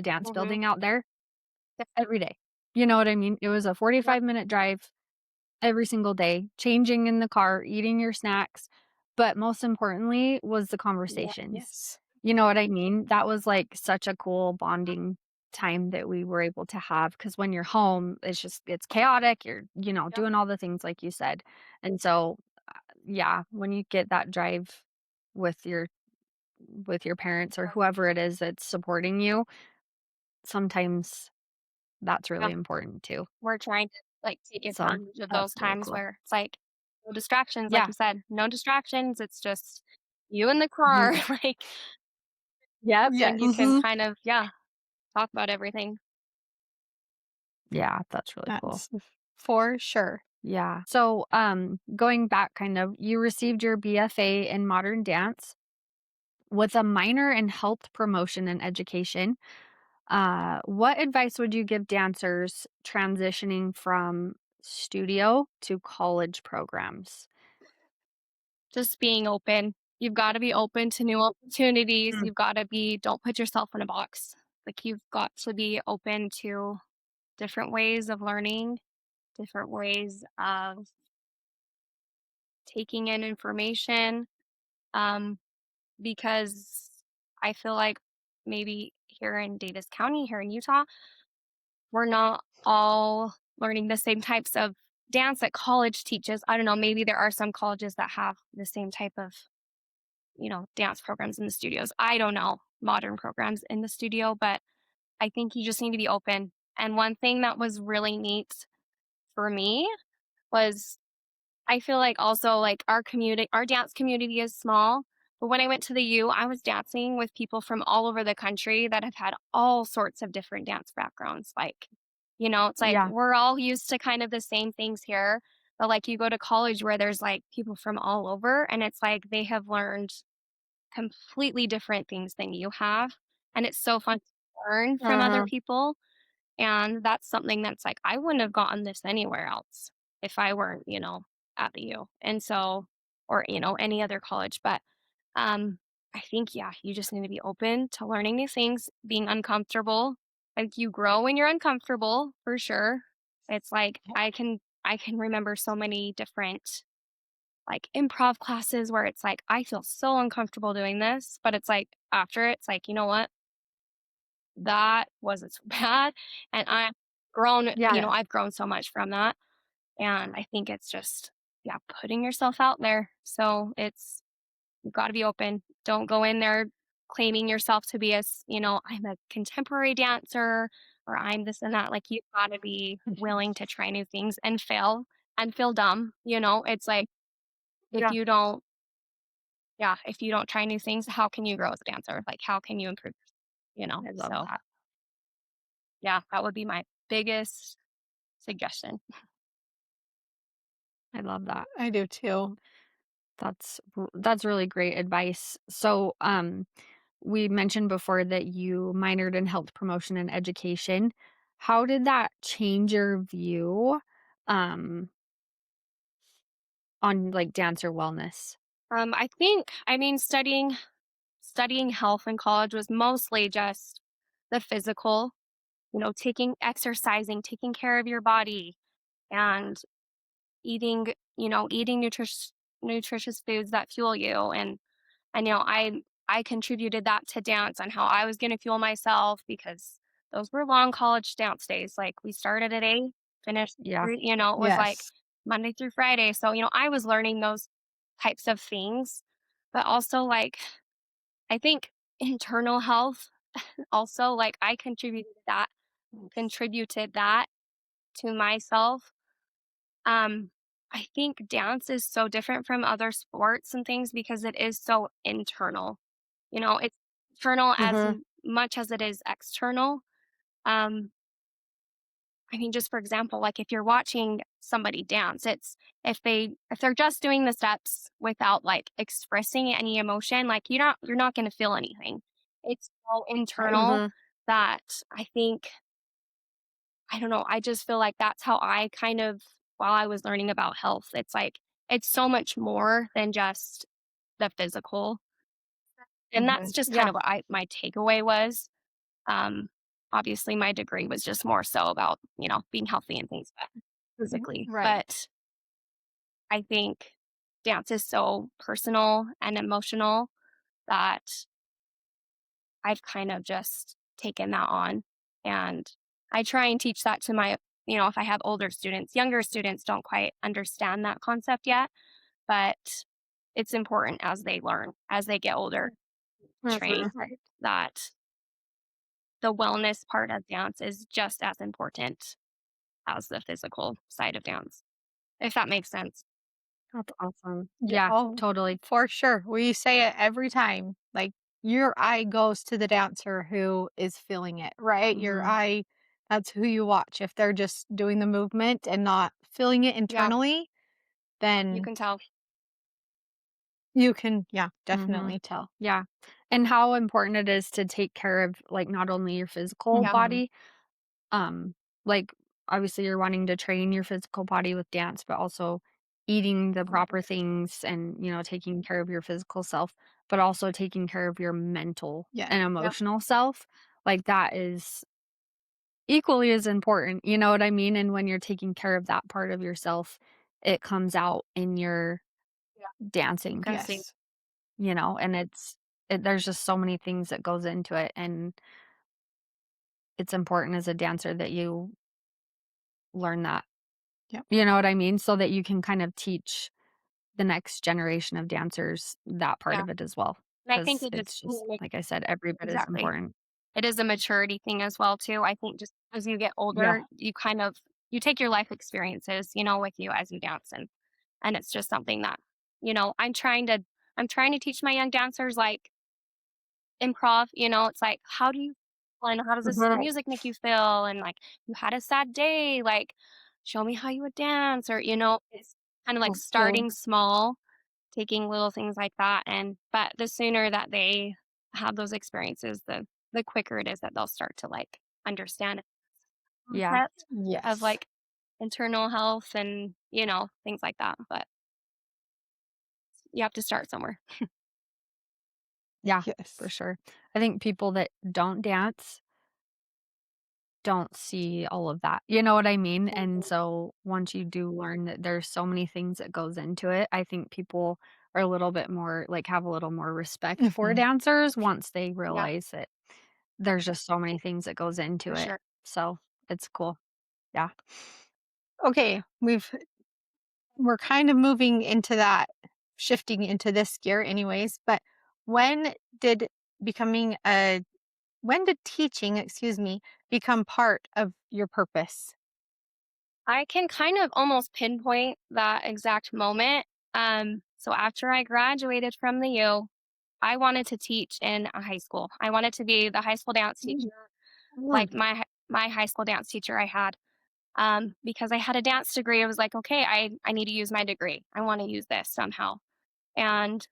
dance Mhm. building out there every day. You know what I mean? It was a Yep. 45-minute drive every single day, changing in the car, eating your snacks, but most importantly was the Yeah. conversations. yes, You know what I mean? That was, like, such a cool bonding time that we were able to have. Because when you're home, it's chaotic, you're, Yep. doing all the things like you said, and so, yeah, when you get that drive with your parents or whoever it is that's supporting you, sometimes that's Yeah. really important too. We're trying to, like, take So, advantage of that's those really times cool. where it's like, no distractions, like Yeah. you said, no distractions, it's just you in the car, Mhm. like, Yep. and you can yes. Mhm. kind of, yeah, talk about everything. Yeah, that's really cool. That's for sure. Yeah. So, going back kind of, you received your BFA in modern dance with a minor in health promotion and education. What advice would you give dancers transitioning from studio to college programs? Just being open. You've gotta be open to new opportunities, Mm. don't put yourself in a box. Like, you've got to be open to different ways of learning, different ways of taking in information, um, because I feel like maybe here in Davis County, here in Utah, we're not all learning the same types of dance that college teaches. I don't know, maybe there are some colleges that have the same type of, dance programs in the studios. I don't know, modern programs in the studio, but I think you just need to be open. And one thing that was really neat for me was I feel like also like our dance community is small. But when I went to the U, I was dancing with people from all over the country that have had all sorts of different dance backgrounds. Like, it's like Yeah. we're all used to kind of the same things here. But like you go to college where there's like people from all over, and it's like they have learned completely different things than you have. And it's so fun to learn from other Uh-huh. people. And that's something that's like, I wouldn't have gotten this anywhere else if I weren't, at the U. And so, or, any other college. But I think, yeah, you just need to be open to learning new things, being uncomfortable. Like you grow when you're uncomfortable, for sure. It's like I can remember so many different like improv classes where it's like I feel so uncomfortable doing this, but it's like after it's like, you know what? That wasn't so bad. And I've grown, Yeah. I've grown so much from that. And I think it's just, yeah, putting yourself out there. So you've got to be open. Don't go in there claiming yourself to be I'm a contemporary dancer or I'm this and that. Like you've got to be willing to try new things and fail and feel dumb. It's like if Yeah. you don't, yeah, if you don't try new things, how can you grow as a dancer? Like how can you improve? I love So that. yeah, that would be my biggest suggestion. I love that. I do too. That's really great advice. So, we mentioned before that you minored in health promotion and education. How did that change your view, um, on, like, dancer wellness? I mean, studying health in college was mostly just the physical, exercising, taking care of your body and eating nutritious foods that fuel you. And I contributed that to dance on how I was going to fuel myself because those were long college dance days. Like we started at 8, finished, Yeah. it was like Yes. Monday through Friday. So, I was learning those types of things, but also like I think internal health also like I contributed that to myself. um, I think dance is so different from other sports and things because it is so internal. It's internal as Mhm. much as it is external. Um, I mean, just for example, like if you're watching somebody dance, it's if they're just doing the steps without like expressing any emotion, like you're not going to feel anything. It's so Right. internal Mhm. that I think I don't know, I just feel like that's how I kind of while I was learning about health, it's like it's so much more than just the physical. And that's Mhm. just kind Yeah. of what my takeaway was. Um, Obviously my degree was just more so about, being healthy and things but physically. Right. But I think dance is so personal and emotional that I've kind of just taken that on. And I try and teach that to if I have older students. Younger students don't quite understand that concept yet, but it's important as they learn, as they get older, train Mhm. that the wellness part of dance is just as important as the physical side of dance, if that makes sense. That's awesome. Yeah. Yeah, Oh, totally. for sure. We say it every time. Like your eye goes to the dancer who is feeling it, right? Your Mhm. eye, that's who you watch. If they're just doing the movement and not feeling it Yeah, internally, you then can tell. you can, yeah, Mhm. definitely tell. Yeah. And how important it is to take care of, like, not only your physical Yeah, Hmm. body, um, like, obviously, you're wanting to train your physical body with dance, but also eating the proper things and, taking care of your physical self, but also taking care of your mental Yeah. and yep, emotional self. Like, that is equally as important, you know what I mean? And when you're taking care of that part of yourself, it comes out in your yeah, dancing, dancing. Yes. and there's just so many things that goes into it, and it's important as a dancer that you learn that. Yep. You know what I mean? So that you can kind of teach the next generation of dancers that part Yeah, of it as well, and I think because it just it's just, like I said, every bit as exactly. important. It is a maturity thing as well too. I think just as you get Yeah. older, you take your life experiences, with you as you dance and it's just something that, I'm trying to teach my young dancers like improv, it's like how do you feel and how does this Mhm. music make you feel and like you had a sad day, like show me how you would dance or it's kind of like That's cool. starting small, taking little things like that but the sooner that they have those experiences, the quicker it is that they'll start to like understand the Yeah. concept of Yes. like internal health and things like that, but you have to start somewhere. Yeah, for Yes. sure. I think people that don't dance don't see all of that. You know what I mean? And so once you do learn that there's so many things that goes into it, I think people are a little bit more like have a little more respect for Mhm. dancers once they Yeah, realize that there's just so many things that goes into for it. sure. So it's cool. Yeah. Okay, we're kind of moving into that, shifting into this gear anyways, but when did becoming a when did teaching, excuse me, become part of your purpose? I can kind of almost pinpoint that exact moment. So after I graduated from the U, I wanted to teach in a high school. I wanted to be the high school dance teacher, Mm. like my high school dance teacher I had. Because I had a dance degree, I was like, okay, I need to use my degree. I want to use this somehow. And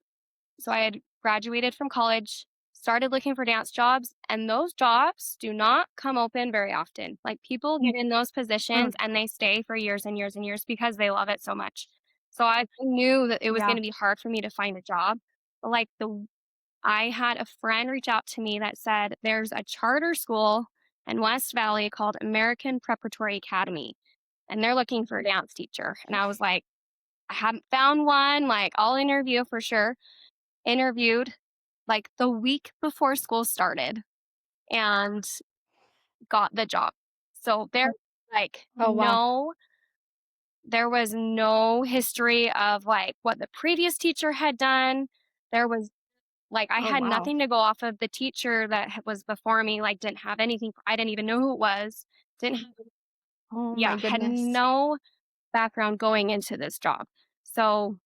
so I had graduated from college, started looking for dance jobs, and those jobs do not come open very often. Like people get in those Mm. positions and they stay for years and years and years because they love it so much. So I knew that it was going Yeah. to be hard for me to find a job. But like the I had a friend reach out to me that said there's a charter school in West Valley called American Preparatory Academy, and they're looking for a dance teacher. And I was like, I haven't found one. Like, I'll interview for sure. Interviewed like the week before school started and got the job. So like Oh, wow. there was no history of like what the previous teacher had done. There was like I Oh, had wow. nothing to go off of. The teacher that was before me like didn't have anything. I didn't even know who it was. Didn't have, Oh my yeah, had goodness. no background going into this job. So,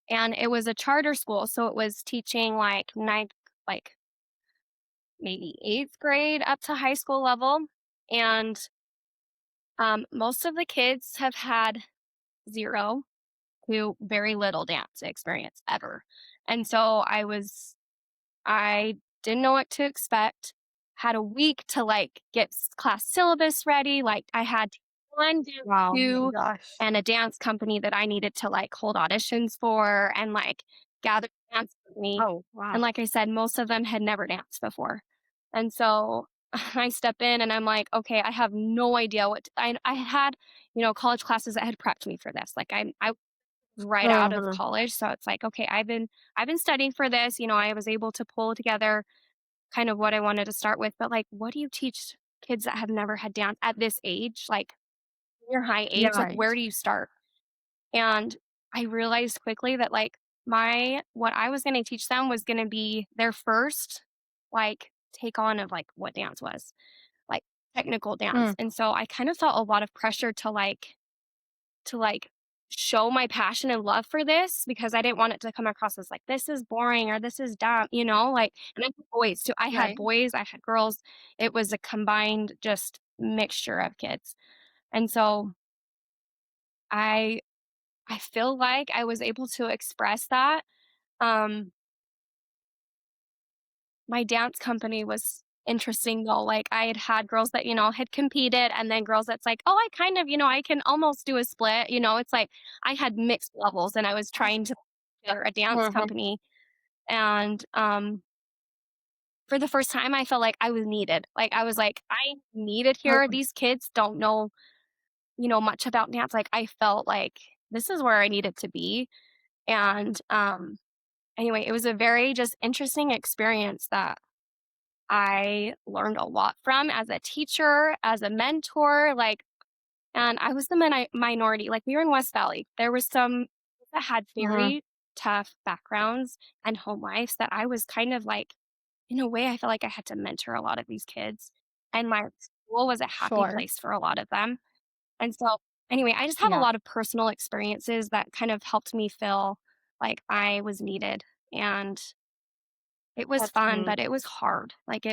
and it was a charter school, so it was teaching like ninth, like maybe eighth grade up to high school level. And most of the kids have had zero to very little dance experience ever. And so I didn't know what to expect. Had a week to like get class syllabus ready. Like I had one dance Wow. Oh my two gosh. and a dance company that I needed to like hold auditions for and like gather dance with me. Oh, wow. And like I said, most of them had never danced before. And so I step in and I'm like, okay, I have no idea I had, college classes that had prepped me for this. Like I was right out of Uh-huh. college. So it's like, okay, I've been studying for this. I was able to pull together kind of what I wanted to start with. But like, what do you teach kids that have never had dance at this age? Like your high Yeah. age, like where Right. do you start? And I realized quickly that like what I was going to teach them was going to be their first like take on of like what dance was, like technical dance. Mm. And so I kind of felt a lot of pressure to like show my passion and love for this because I didn't want it to come across as like this is boring or this is dumb, like and I had boys too. I had Right. boys, I had girls. It was a combined just mixture of kids. And so I I feel like I was able to express that. Um, my dance company was interesting though. Like I had girls that, had competed and then girls that's like, oh, I kind of, I can almost do a split. It's like I had mixed levels and I was trying to put together a dance Uh-huh. company. And for the first time I felt like I was needed. Like I was like, I needed here. Uh-huh. These kids don't know, much about dance. Like I felt like this is where I needed to be. And anyway, it was a very just interesting experience that I learned a lot from as a teacher, as a mentor, like, and I was the minority. Like, we were in West Valley. There was some that had Uh-huh. very tough backgrounds and home lives that I was kind of like, in a way, I felt like I had to mentor a lot of these kids. And my school was a happy Sure. place for a lot of them. And so, anyway, I just have a Yeah. lot of personal experiences that kind of helped me feel like I was needed. And it was That's fun, neat. but it was hard. Like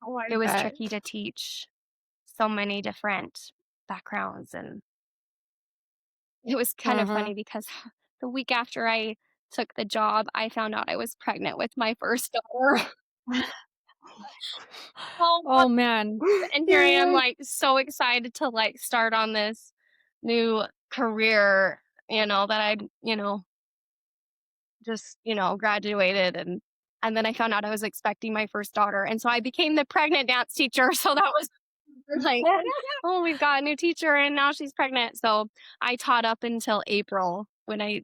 Oh, I it was tricky bet. to teach so many different backgrounds, and it was kind of Uh-huh. funny because the week after I took the job, I found out I was pregnant with my first daughter. Oh, Oh, man. and here Yeah, I am, yeah. like, so excited to, like, start on this new career, that I just, graduated and then I found out I was expecting my first daughter. And so I became the pregnant dance teacher. So that was like, oh, we've got a new teacher and now she's pregnant. So I taught up until April when I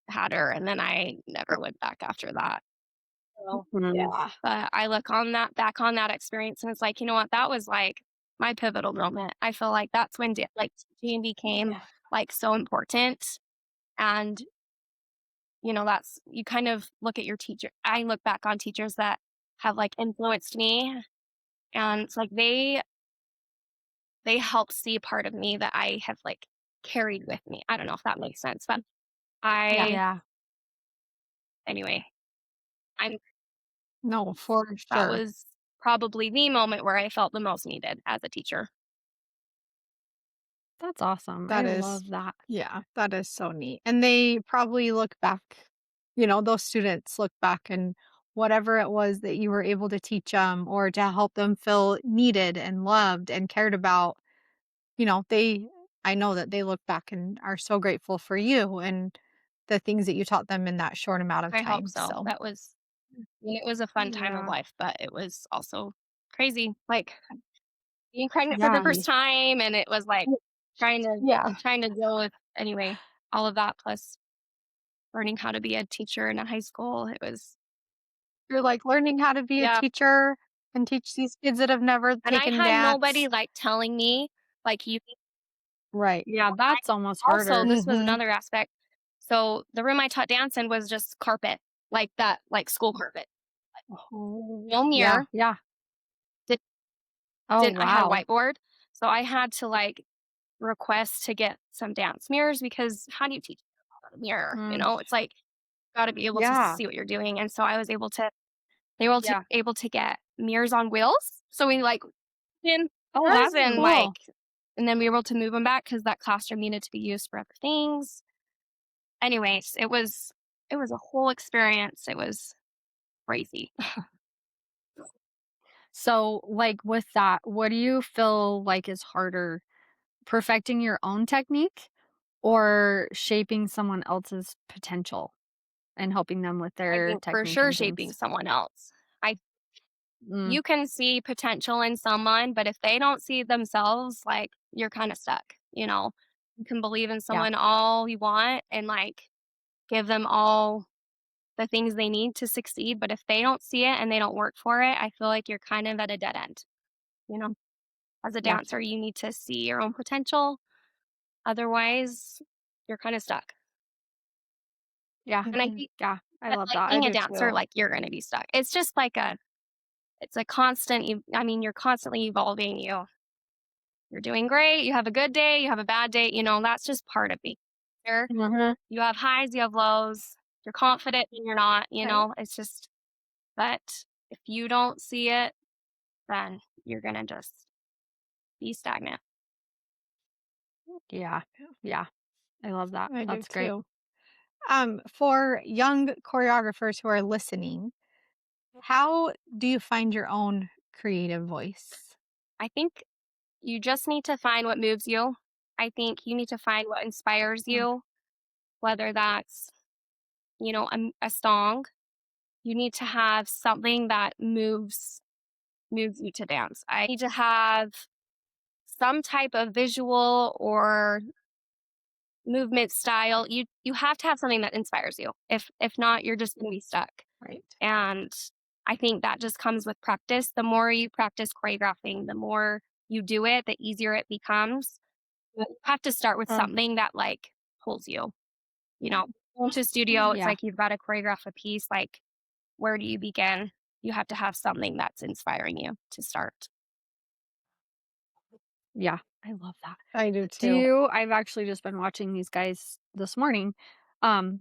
had her, and then I never went back after that. So, Mhm. Yeah. but I look on that back on that experience and it's like, you know what, that was like my pivotal moment. I feel like that's when like teaching became Yeah. like so important. And that's you kind of look at your teacher. I look back on teachers that have like influenced me, and it's like they help see a part of me that I have like carried with me. I don't know if that makes sense, but Yeah. I Yeah. anyway, I'm No, for that sure. was probably the moment where I felt the most needed as a teacher. That's awesome. I That is, love that. yeah, that is so neat. And they probably look back, those students look back and whatever it was that you were able to teach them or to help them feel needed and loved and cared about, they, I know that they look back and are so grateful for you and the things that you taught them in that short amount of I hope time. so. So, It was a fun time of Yeah. life, but it was also crazy. Like being pregnant for the Yeah. first time, and it was like trying to yeah, trying to deal with anyway all of that plus learning how to be a teacher in a high school. It was you're like learning how to be a yeah, teacher and teach these kids that have never and I taken had dance. nobody like telling me like you. Right. Yeah, that's almost Also, harder. this was Mm-hmm. another aspect. So the room I taught dance in was just carpet, like that, like school carpet, Oh, no Yeah, mirror. yeah. Did, Oh, didn't I had a wow. whiteboard, so I had to like request to get some dance mirrors because how do you teach without a mirror? Mm, It's like got to be able to yeah, see what you're doing. And so I was able to, they were yeah. able to get mirrors on wheels. So we like in Oh, mirrors that's and oh, cool. like, and then we were able to move them back because that classroom needed to be used for other things. Anyways, it was a whole experience. It was crazy. So, like, with that, what do you feel like is harder, perfecting your own technique or shaping someone else's potential and helping them with I their think for technique sure and shaping things? someone else. I Mm, You can see potential in someone, but if they don't see themselves, like you're kind of stuck. You can believe in yeah, someone all you want and like give them all the things they need to succeed, but if they don't see it and they don't work for it, I feel like you're kind of at a dead end. You know, as a yeah, dancer, you need to see your own potential. Otherwise, you're kind of stuck. yeah, And I mhm. think yeah. I that love like that. I being a do dancer, too. like you're going to be stuck. It's just like it's a constant, I mean, you're constantly evolving. You're doing great. You have a good day. You have a bad day. That's just part of being there. Hmm. You have highs, you have lows. You're confident and you're not, Right. it's just, but if you don't see it, then you're going to just be stagnant. Yeah, Yeah, yeah. I love that. I do That's great. too. For young choreographers who are listening, how do you find your own creative voice? I think you just need to find what moves you. I think you need to find what inspires Mm, you, whether that's, a song. You need to have something that moves you to dance. I need to have some type of visual or movement style. You have to have something that inspires you. If not, you're just going to be stuck. right. And I think that just comes with practice. The more you practice choreographing, the more you do it, the easier it becomes. But you have to start with Um, something that like pulls you. Going to a studio, it's yeah, like you've got to choreograph a piece. Like, where do you begin? You have to have something that's inspiring you to start. yeah. I love that. I do too. I've actually just been watching these guys this morning.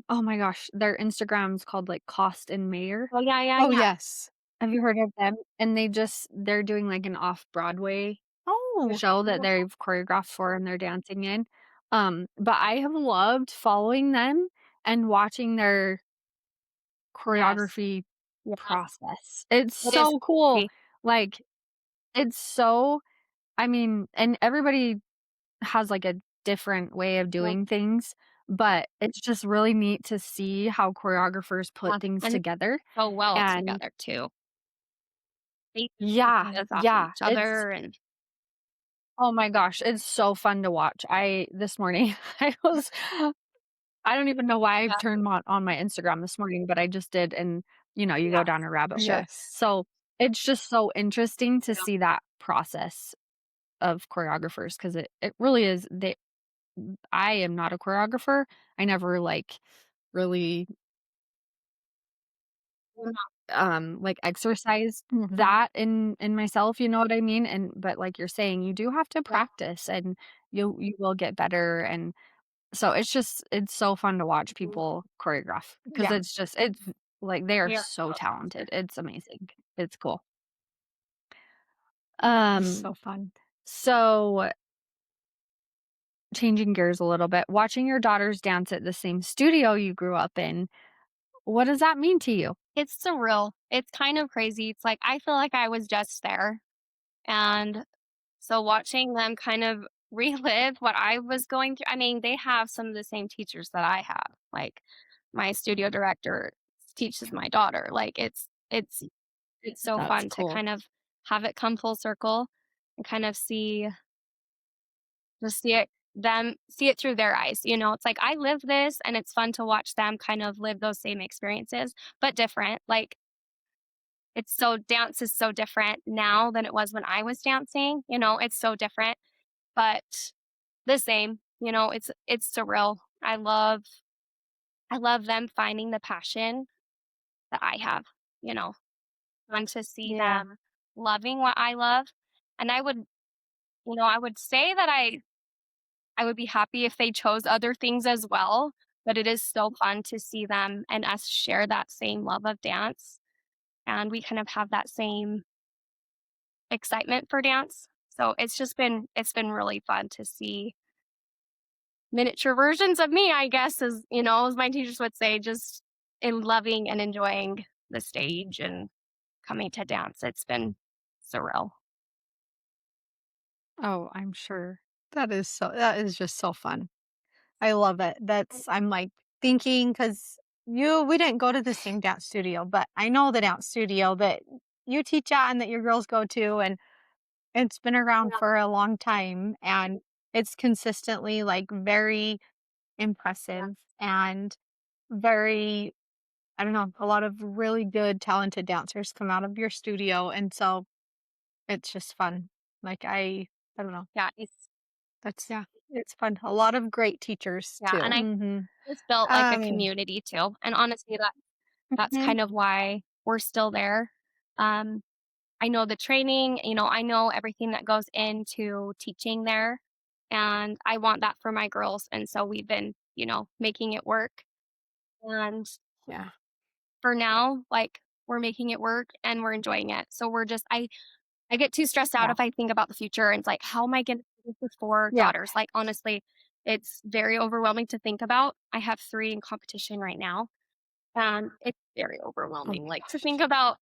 Oh my gosh, their Instagram's called like Cost and Mayor. Oh yeah, yeah, Oh, yeah. yes. Have you heard of them? And they're doing like an off-Broadway Oh, show that they've choreographed for and they're dancing in. But I have loved following them and watching their Yes. choreography Yeah. process. It's It is so cool. crazy. Like, it's so I mean, and everybody has like a different way of Mhm. doing things, but it's just really neat to see how choreographers put things And together, so well and together too. They take yeah, ideas off of yeah, each it's other and oh my gosh, it's so fun to watch. I this morning, I don't even know why I've yeah, turned on my Instagram this morning, but I just did, and, you go yeah, down a rabbit for hole. sure. Yes. So, it's just so interesting to Yeah. see that process of choreographers because it really is I am not a choreographer. I never, really, Well, not like, exercised Mhm. that in myself, you know what I mean? And but like you're saying, you do have to yeah, practice and you will get better, and so it's so fun to watch mhm. people choreograph because Yeah, it's like, they are They are so so talented. talented. It's amazing. It's cool. that is Um, so fun. so changing gears a little bit, watching your daughters dance at the same studio you grew up in, what does that mean to you? It's surreal. It's kind of crazy. It's like I feel like I was just there. And so watching them kind of relive what I was going through. I mean, they have some of the same teachers that I have. Like my studio director teaches my daughter. Like it's so That's fun to cool. kind of have it come full circle and kind of see it see it through their eyes. It's like I live this and it's fun to watch them kind of live those same experiences, but different. Like dance is so different now than it was when I was dancing. It's so different, but the same. It's surreal. I love them finding the passion that I have, you know, fun to see Yeah. them loving what I love. And I would say that I would be happy if they chose other things as well, but it is so fun to see them and us share that same love of dance. And we kind of have that same excitement for dance. So it's been really fun to see miniature versions of me, I guess, as my teachers would say, just in loving and enjoying the stage and coming to dance. It's been surreal. Oh, I'm sure. That is just so fun. I love it. I'm, like, thinking because we didn't go to the same dance studio, but I know the dance studio that you teach at and that your girls go to, and it's been around Yeah, for a long time, and it's consistently, like, very yeah, impressive and very I don't know, a lot of really good talented dancers come out of your studio, and so it's just fun. Like, I don't know. yeah, That's yeah, it's fun. A lot of great teachers yeah. And too. I Mhm. just built like a Um community too. And honestly, that's Mhm. kind of why we're still there. Um, I know the training, I know everything that goes into teaching there. And I want that for my girls. And so we've been, making it work. And Yeah. for now, like we're making it work and we're enjoying it. So I get too stressed out Yeah. if I think about the future and it's like, how am I going to do this with four Yeah. daughters? Like, honestly, it's very overwhelming to think about. I have three in competition right now, and it's very Oh overwhelming, my like to think gosh. about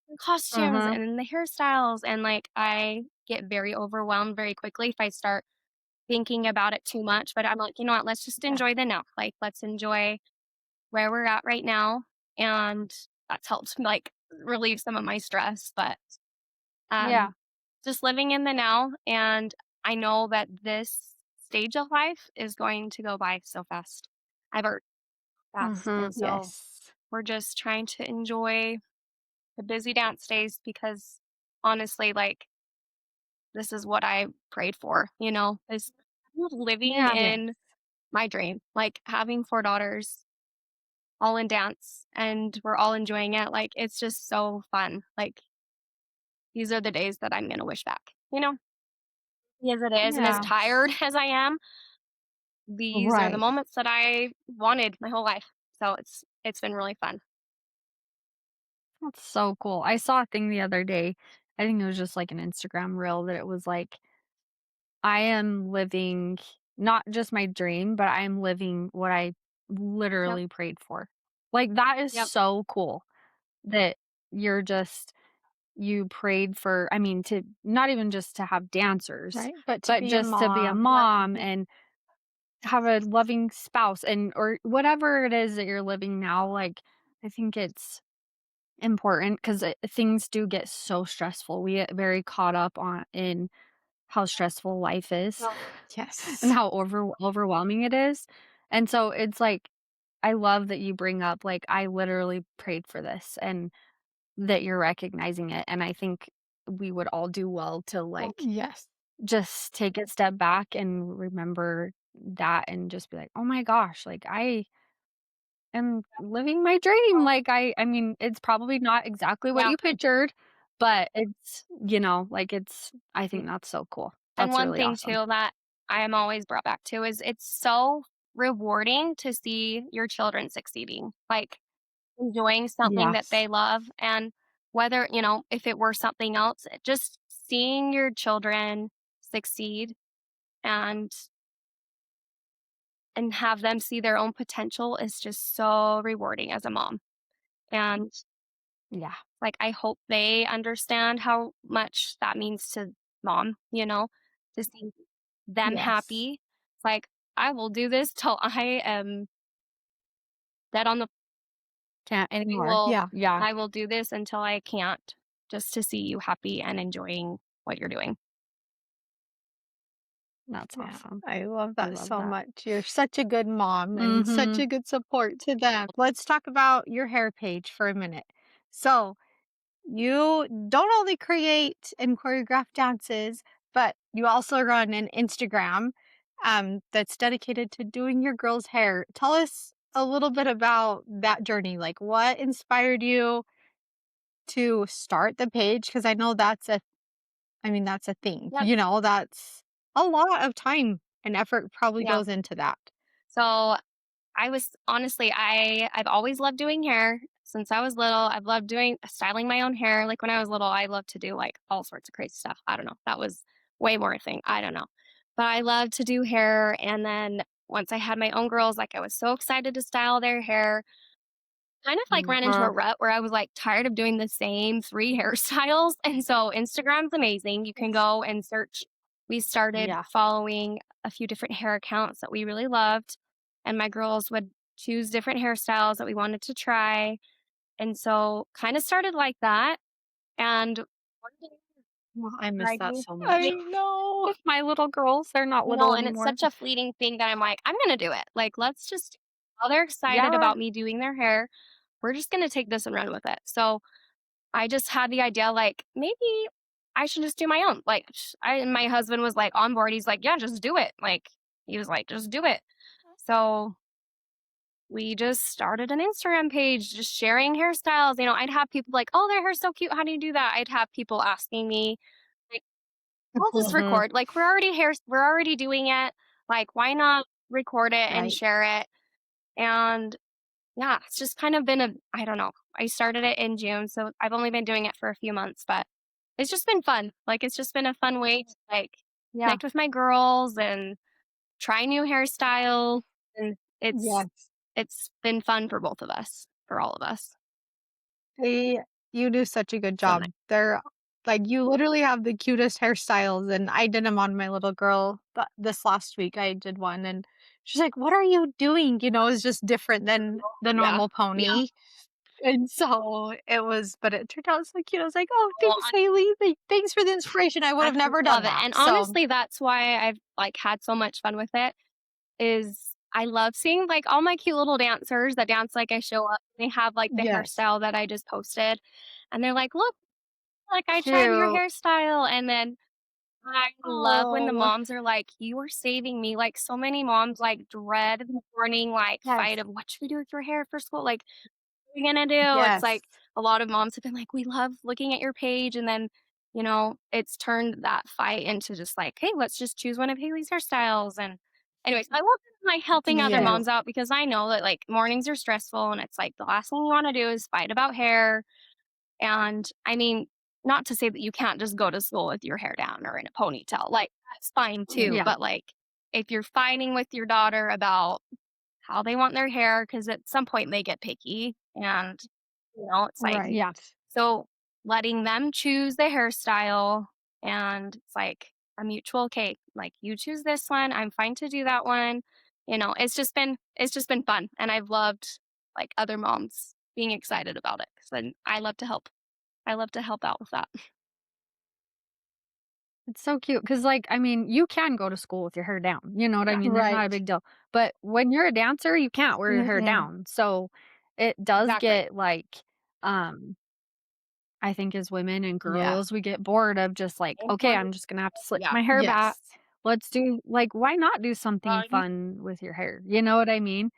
the costumes Mhm. and the hairstyles. And like, I get very overwhelmed very quickly if I start thinking about it too much. But I'm like, you know what? Let's just Yeah. enjoy the now. Like, let's enjoy where we're at right now. And that's helped like relieve some of my stress. But Yeah. um, just living in the now. And I know that this stage of life is going to go by so fast. I've heard fast. Mhm. And so Yes. we're just trying to enjoy the busy dance days because honestly, like, this is what I prayed for, is living Yeah. Yes. in my dream, like having four daughters all in dance and we're all enjoying it. Like, it's just so fun. Like, these are the days that I'm going to wish back, as it is. And as Yeah. tired as I am, these are the Right. moments that I wanted my whole life. So it's been really fun. That's so cool. I saw a thing the other day. I think it was just like an Instagram reel that it was like, I am living not just my dream, but I am living what I Yep. literally prayed for. Like, that is Yep. so cool that you're just you prayed for, I mean, to not even just to have dancers, Right? But to but be a just to be a mom, like mom and have a loving spouse and or whatever it is that you're living now, like, I think it's important 'cause things do get so stressful. We get very caught up on in how stressful life is and Yes. how overwhelming it is, and so it's like, I love that you bring up, like, I literally prayed for this and that you're recognizing it, and I think we would all do well to, like, Yes. just take a step back and remember that and just be like, "Oh my gosh, like, I am living my dream." Like, I mean, it's probably not exactly what Yeah. you pictured, but it's, like, I think that's so cool. And That's one really thing awesome. too that I am always brought back to is it's so rewarding to see your children succeeding, like enjoying something that Yes. they love. And whether, if it were something else, just seeing your children succeed and have them see their own potential is just so rewarding as a mom. And Yeah. like I hope they understand how much that means to mom, to see them Yes. happy. It's like I will do this till I am dead on the Can't I anymore. will Yeah. Yeah. I will do this until I can't just to see you happy and enjoying what you're doing. That's Yeah. awesome. I love I that love so that. much. You're such a good mom and such Mhm. a good support to them. Let's talk about your hair page for a minute. So, you don't only create and choreograph dances, but you also run an Instagram that's dedicated to doing your girls' hair. Tell us a little bit about that journey. Like, what inspired you to start the page? Because I know that's a thing. Yep. That's a lot of time and effort probably Yeah. goes into that. So I was honestly, I've always loved doing hair since I was little. I've loved doing styling my own hair. Like when I was little, I loved to do like all sorts of crazy stuff. I don't know. That was way more a thing. I don't know. But I loved to do hair. And then once I had my own girls, like I was so excited to style their hair. Kind of like ran into a Uh, rut where I was like tired of doing the same three hairstyles. And so Instagram's amazing. You can Yes. go and search. We started Yeah. following a few different hair accounts that we really loved. And my girls would choose different hairstyles that we wanted to try. And so kind of started like that. And one day well, I miss I that do so I much. know. With my little girls, they're not you little know, and it's anymore. such a fleeting thing that I'm like, I'm gonna do it. Like, let's just while they're excited Yeah. about me doing their hair, we're just gonna take this and run with it. So I just had the idea, like, maybe I should just do my own. Like, and my husband was like on board. He's like, yeah, just do it. Like, he was like, just do it. So we just started an Instagram page, just sharing hairstyles. I'd have people like, oh, their hair's so cute. How do you do that? I'd have people asking me, like, I'll just Mhm. record. Like, we're already doing it. Like, why not record it and Right. share it? And yeah, it's just kind of been I don't know. I started it in June, so I've only been doing it for a few months, but it's just been fun. Like, it's just been a fun way to like Yeah. connect with my girls and try new hairstyles. And Yes. it's been fun for both of us, for all of us. They You do such a good So nice. job. They're like, you literally have the cutest hairstyles, and I did them on my little girl this last week. I did one, and she's like, "What are you doing?" It's just different than the Yeah. normal Yeah. pony. And so but it turned out so cute. I was like, "Oh, Well, thanks, Haley. Thanks for the inspiration. I would I have never done love it. that." And So, honestly, that's why I've like had so much fun with it. Is I love seeing like all my cute little dancers that dance like I show up. They have like the yes. hairstyle that I just posted. And they're like, look, like I tried your Cute. hairstyle. And then I love when the Oh, moms are like, you are saving me. Like so many moms like dread the morning like yes. fight of what should we do with your hair for school? Like are you gonna do? It's Yes. like a lot of moms have been like, we love looking at your page. And then, it's turned that fight into just like, hey, let's just choose one of Haley's hairstyles. And anyways, I love like helping other Yes. moms out because I know that like mornings are stressful and it's like the last thing you want to do is fight about hair. And I mean, not to say that you can't just go to school with your hair down or in a ponytail. Like that's fine too. Yeah. But like if you're fighting with your daughter about how they want their hair because at some point they get picky and it's like Right. Yeah. so letting them choose the hairstyle and it's like a mutual okay like you choose this one I'm fine to do that one it's just been fun, and I've loved, like, other moms being excited about it 'cause then I love to help. I love to help out with that. It's so cute because, like, I mean, you can go to school with your hair down, you know what I Yeah, mean? There's not a Right. big deal, but when you're a dancer, you can't wear your hair Mm-mm. down, so it does exactly. get, like, um I think as women and Yeah. girls, we get bored of just like, "Okay, Mhm. I'm just gonna have to slick Yeah. my hair back. Yes. Let's do" like, why not do something Well, fun with your hair? You know what I mean?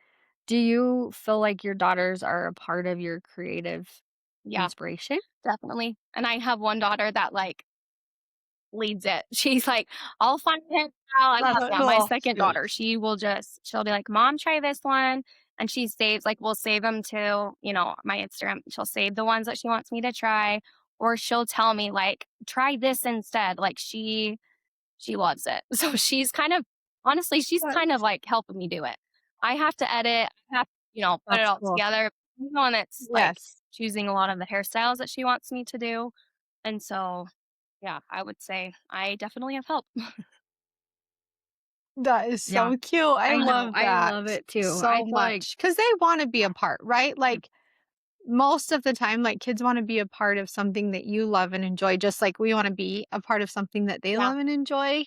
Do you feel like your daughters are a part of your creative yeah, inspiration? definitely, and I have one daughter that, like, leads it. She's like, "I'll find it out." And That's yeah, my cool. second daughter, she'll be like, "Mom, try this one." And she saves like, we'll save them to, my Instagram. She'll save the ones that she wants me to try, or she'll tell me like, "Try this instead." Like she loves it. So she's kind of That's like helping me do it. I have to edit, I have to, put it That's all cool. together. I'm the one that's like yes. choosing a lot of the hairstyles that she wants me to do. And so yeah, I would say I definitely have help. That is Yeah, so cute. I I know. love I that love it too. I so feel like much because they want to be a part, right? Like most of the time, like kids want to be a part of something that you love and enjoy, just like we want to be a part of something that they Yeah. love and enjoy.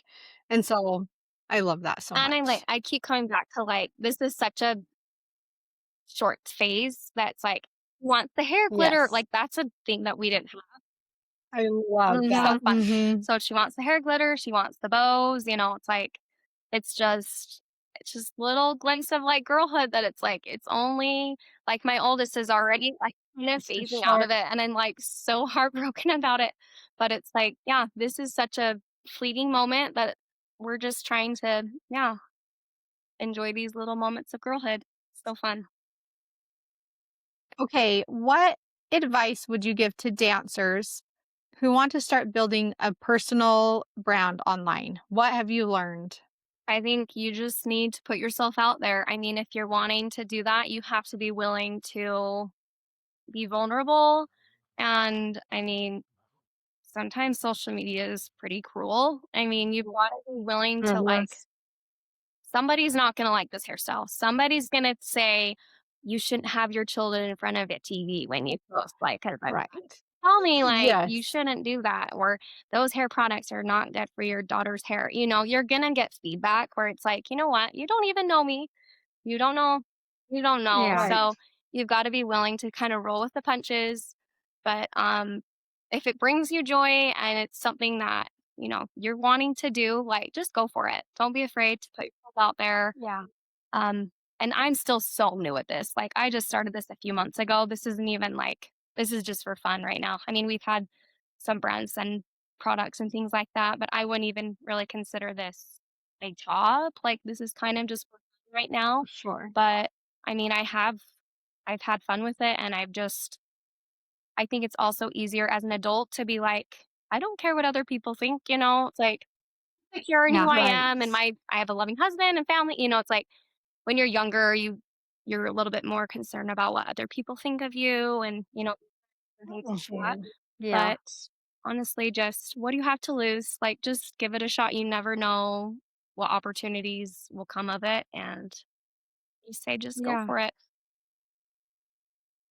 And so I love that so And much. I keep coming back to like, this is such a short phase that's like, want the hair glitter. Yes. Like that's a thing that we didn't have. I love So Mhm. that. fun. Hmm. So she wants the hair glitter, she wants the bows, it's like it's just little glimpse of like girlhood that it's like it's only like my oldest is already like kind of It's too phasing out of short. it and I'm like so heartbroken about it. But it's like, yeah, this is such a fleeting moment that we're just trying to, yeah, enjoy these little moments of girlhood. So fun. Okay. What advice would you give to dancers who want to start building a personal brand online? What have you learned? I think you just need to put yourself out there. I mean, if you're wanting to do that, you have to be willing to be vulnerable. And I mean, sometimes social media is pretty cruel. I mean, you've got to be willing It to like, was. somebody's not going to like this hairstyle. Somebody's going to say, you shouldn't have your children in front of a TV when you post. Like, 'cause I Right. tell me, like, you Yes. shouldn't do that, or those hair products are not good for your daughter's hair. You're going to get feedback where it's like, you know what? You don't even know me. You don't know. You don't know. Yeah. Right. So you've got to be willing to kind of roll with the punches. But if it brings you joy and it's something that, you're wanting to do, like, just go for it. Don't be afraid to put yourself out there. Yeah. Um, and I'm still so new at this. Like, I just started this a few months ago. This isn't even like, this is just for fun right now. I mean, we've had some brands and products and things like that, but I wouldn't even really consider this a job. Like, this is kind of just for fun right now. Sure. But I mean, I've had fun with it. And I think it's also easier as an adult to be like, I don't care what other people think, It's like, secure in who Yeah. I Right. am and I have a loving husband and family, it's like, when you're younger, you're a little bit more concerned about what other people think of you and, and things like that. Mhm. Yeah. But honestly, just what do you have to lose? Like, just give it a shot. You never know what opportunities will come of it. And you say, just go Yeah. for it.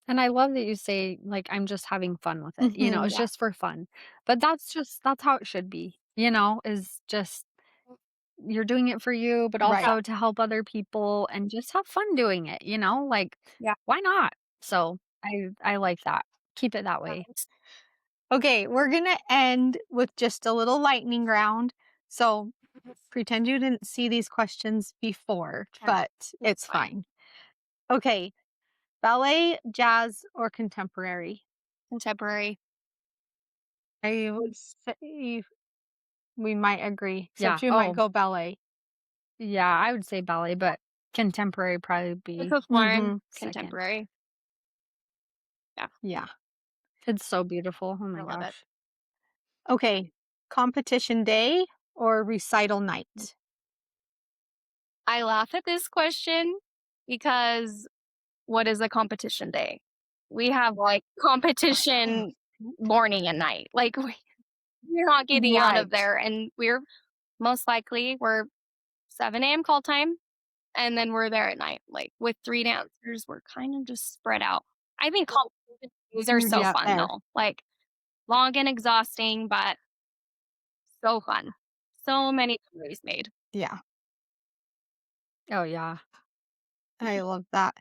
And I love that you say, like, "I'm just having fun with it," Mhm. it's Yeah. just for fun. But that's how it should be, is just you're doing it for you, but Yeah. Right. also to help other people and just have fun doing it, like, Yeah. why not? So, I like that. Keep it that way. Right. Okay, we're gonna end with just a little lightning round. So pretend you didn't see these questions before, Okay. but That's it's fine. fine. Okay, ballet, jazz, or contemporary? Contemporary. I would say we might agree, Yeah. except you might Oh, go ballet. yeah, I would say ballet, but contemporary probably Pick be of one. Mhm. second. Contemporary. Yeah. Yeah. It's so beautiful. Oh I my love it. gosh. Okay, competition day or recital night? I laugh at this question because what is a competition day? We have like competition morning and night. Like we're not getting out of Right. there and we're most likely we're 7 a.m. call time. And then we're there at night, like with 3 dancers, we're kind of just spread out. I think competition days are so Yeah, fun fair. though, like long and exhausting, but so fun. So many memories made. Yeah, Oh, yeah. I love that.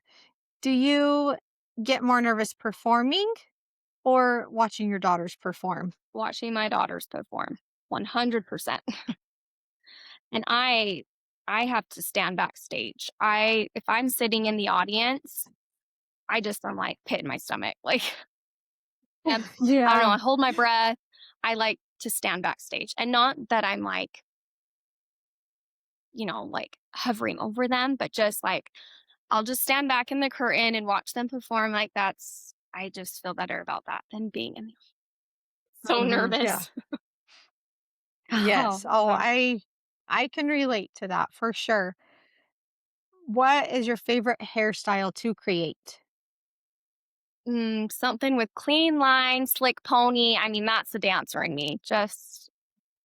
Do you get more nervous performing or watching your daughters perform? Watching my daughters perform, 100%. And I have to stand backstage. If I'm sitting in the audience, I'm like pit in my stomach. Like, I don't know, Yeah. I hold my breath. I like to stand backstage. And not that I'm like, like hovering over them, but just like I'll just stand back in the curtain and watch them perform. Like I just feel better about that than being in the so Mhm. Yeah. nervous. Yes. Oh, Oh, wow. I can relate to that for sure. What is your favorite hairstyle to create? Something with clean lines, slick pony. I mean, that's the dancer in me.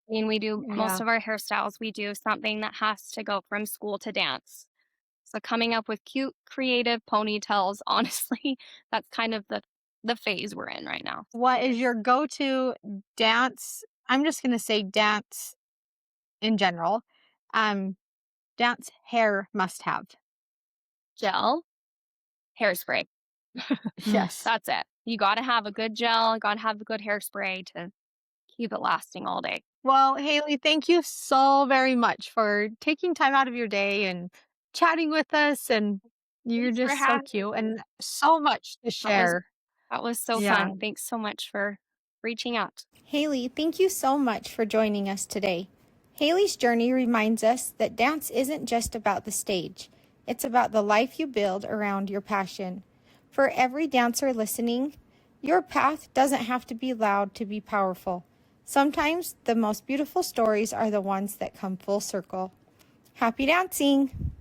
We do most Yeah. of our hairstyles, we do something that has to go from school to dance. So coming up with cute, creative ponytails, honestly, that's kind of the phase we're in right now. What is your go-to dance? I'm just going to say dance in general. Um, dance hair must have. Gel, hairspray. Mm. Yes. That's it. You got to have a good gel, got to have a good hairspray to keep it lasting all day. Well, Haley, thank you so very much for taking time out of your day and chatting with us. And you're Thanks for just so having cute me. and so much to That was share. that was so Yeah. fun. Thanks so much for reaching out. Hayley, thank you so much for joining us today. Hayley's journey reminds us that dance isn't just about the stage, it's about the life you build around your passion. For every dancer listening, your path doesn't have to be loud to be powerful. Sometimes the most beautiful stories are the ones that come full circle. Happy dancing!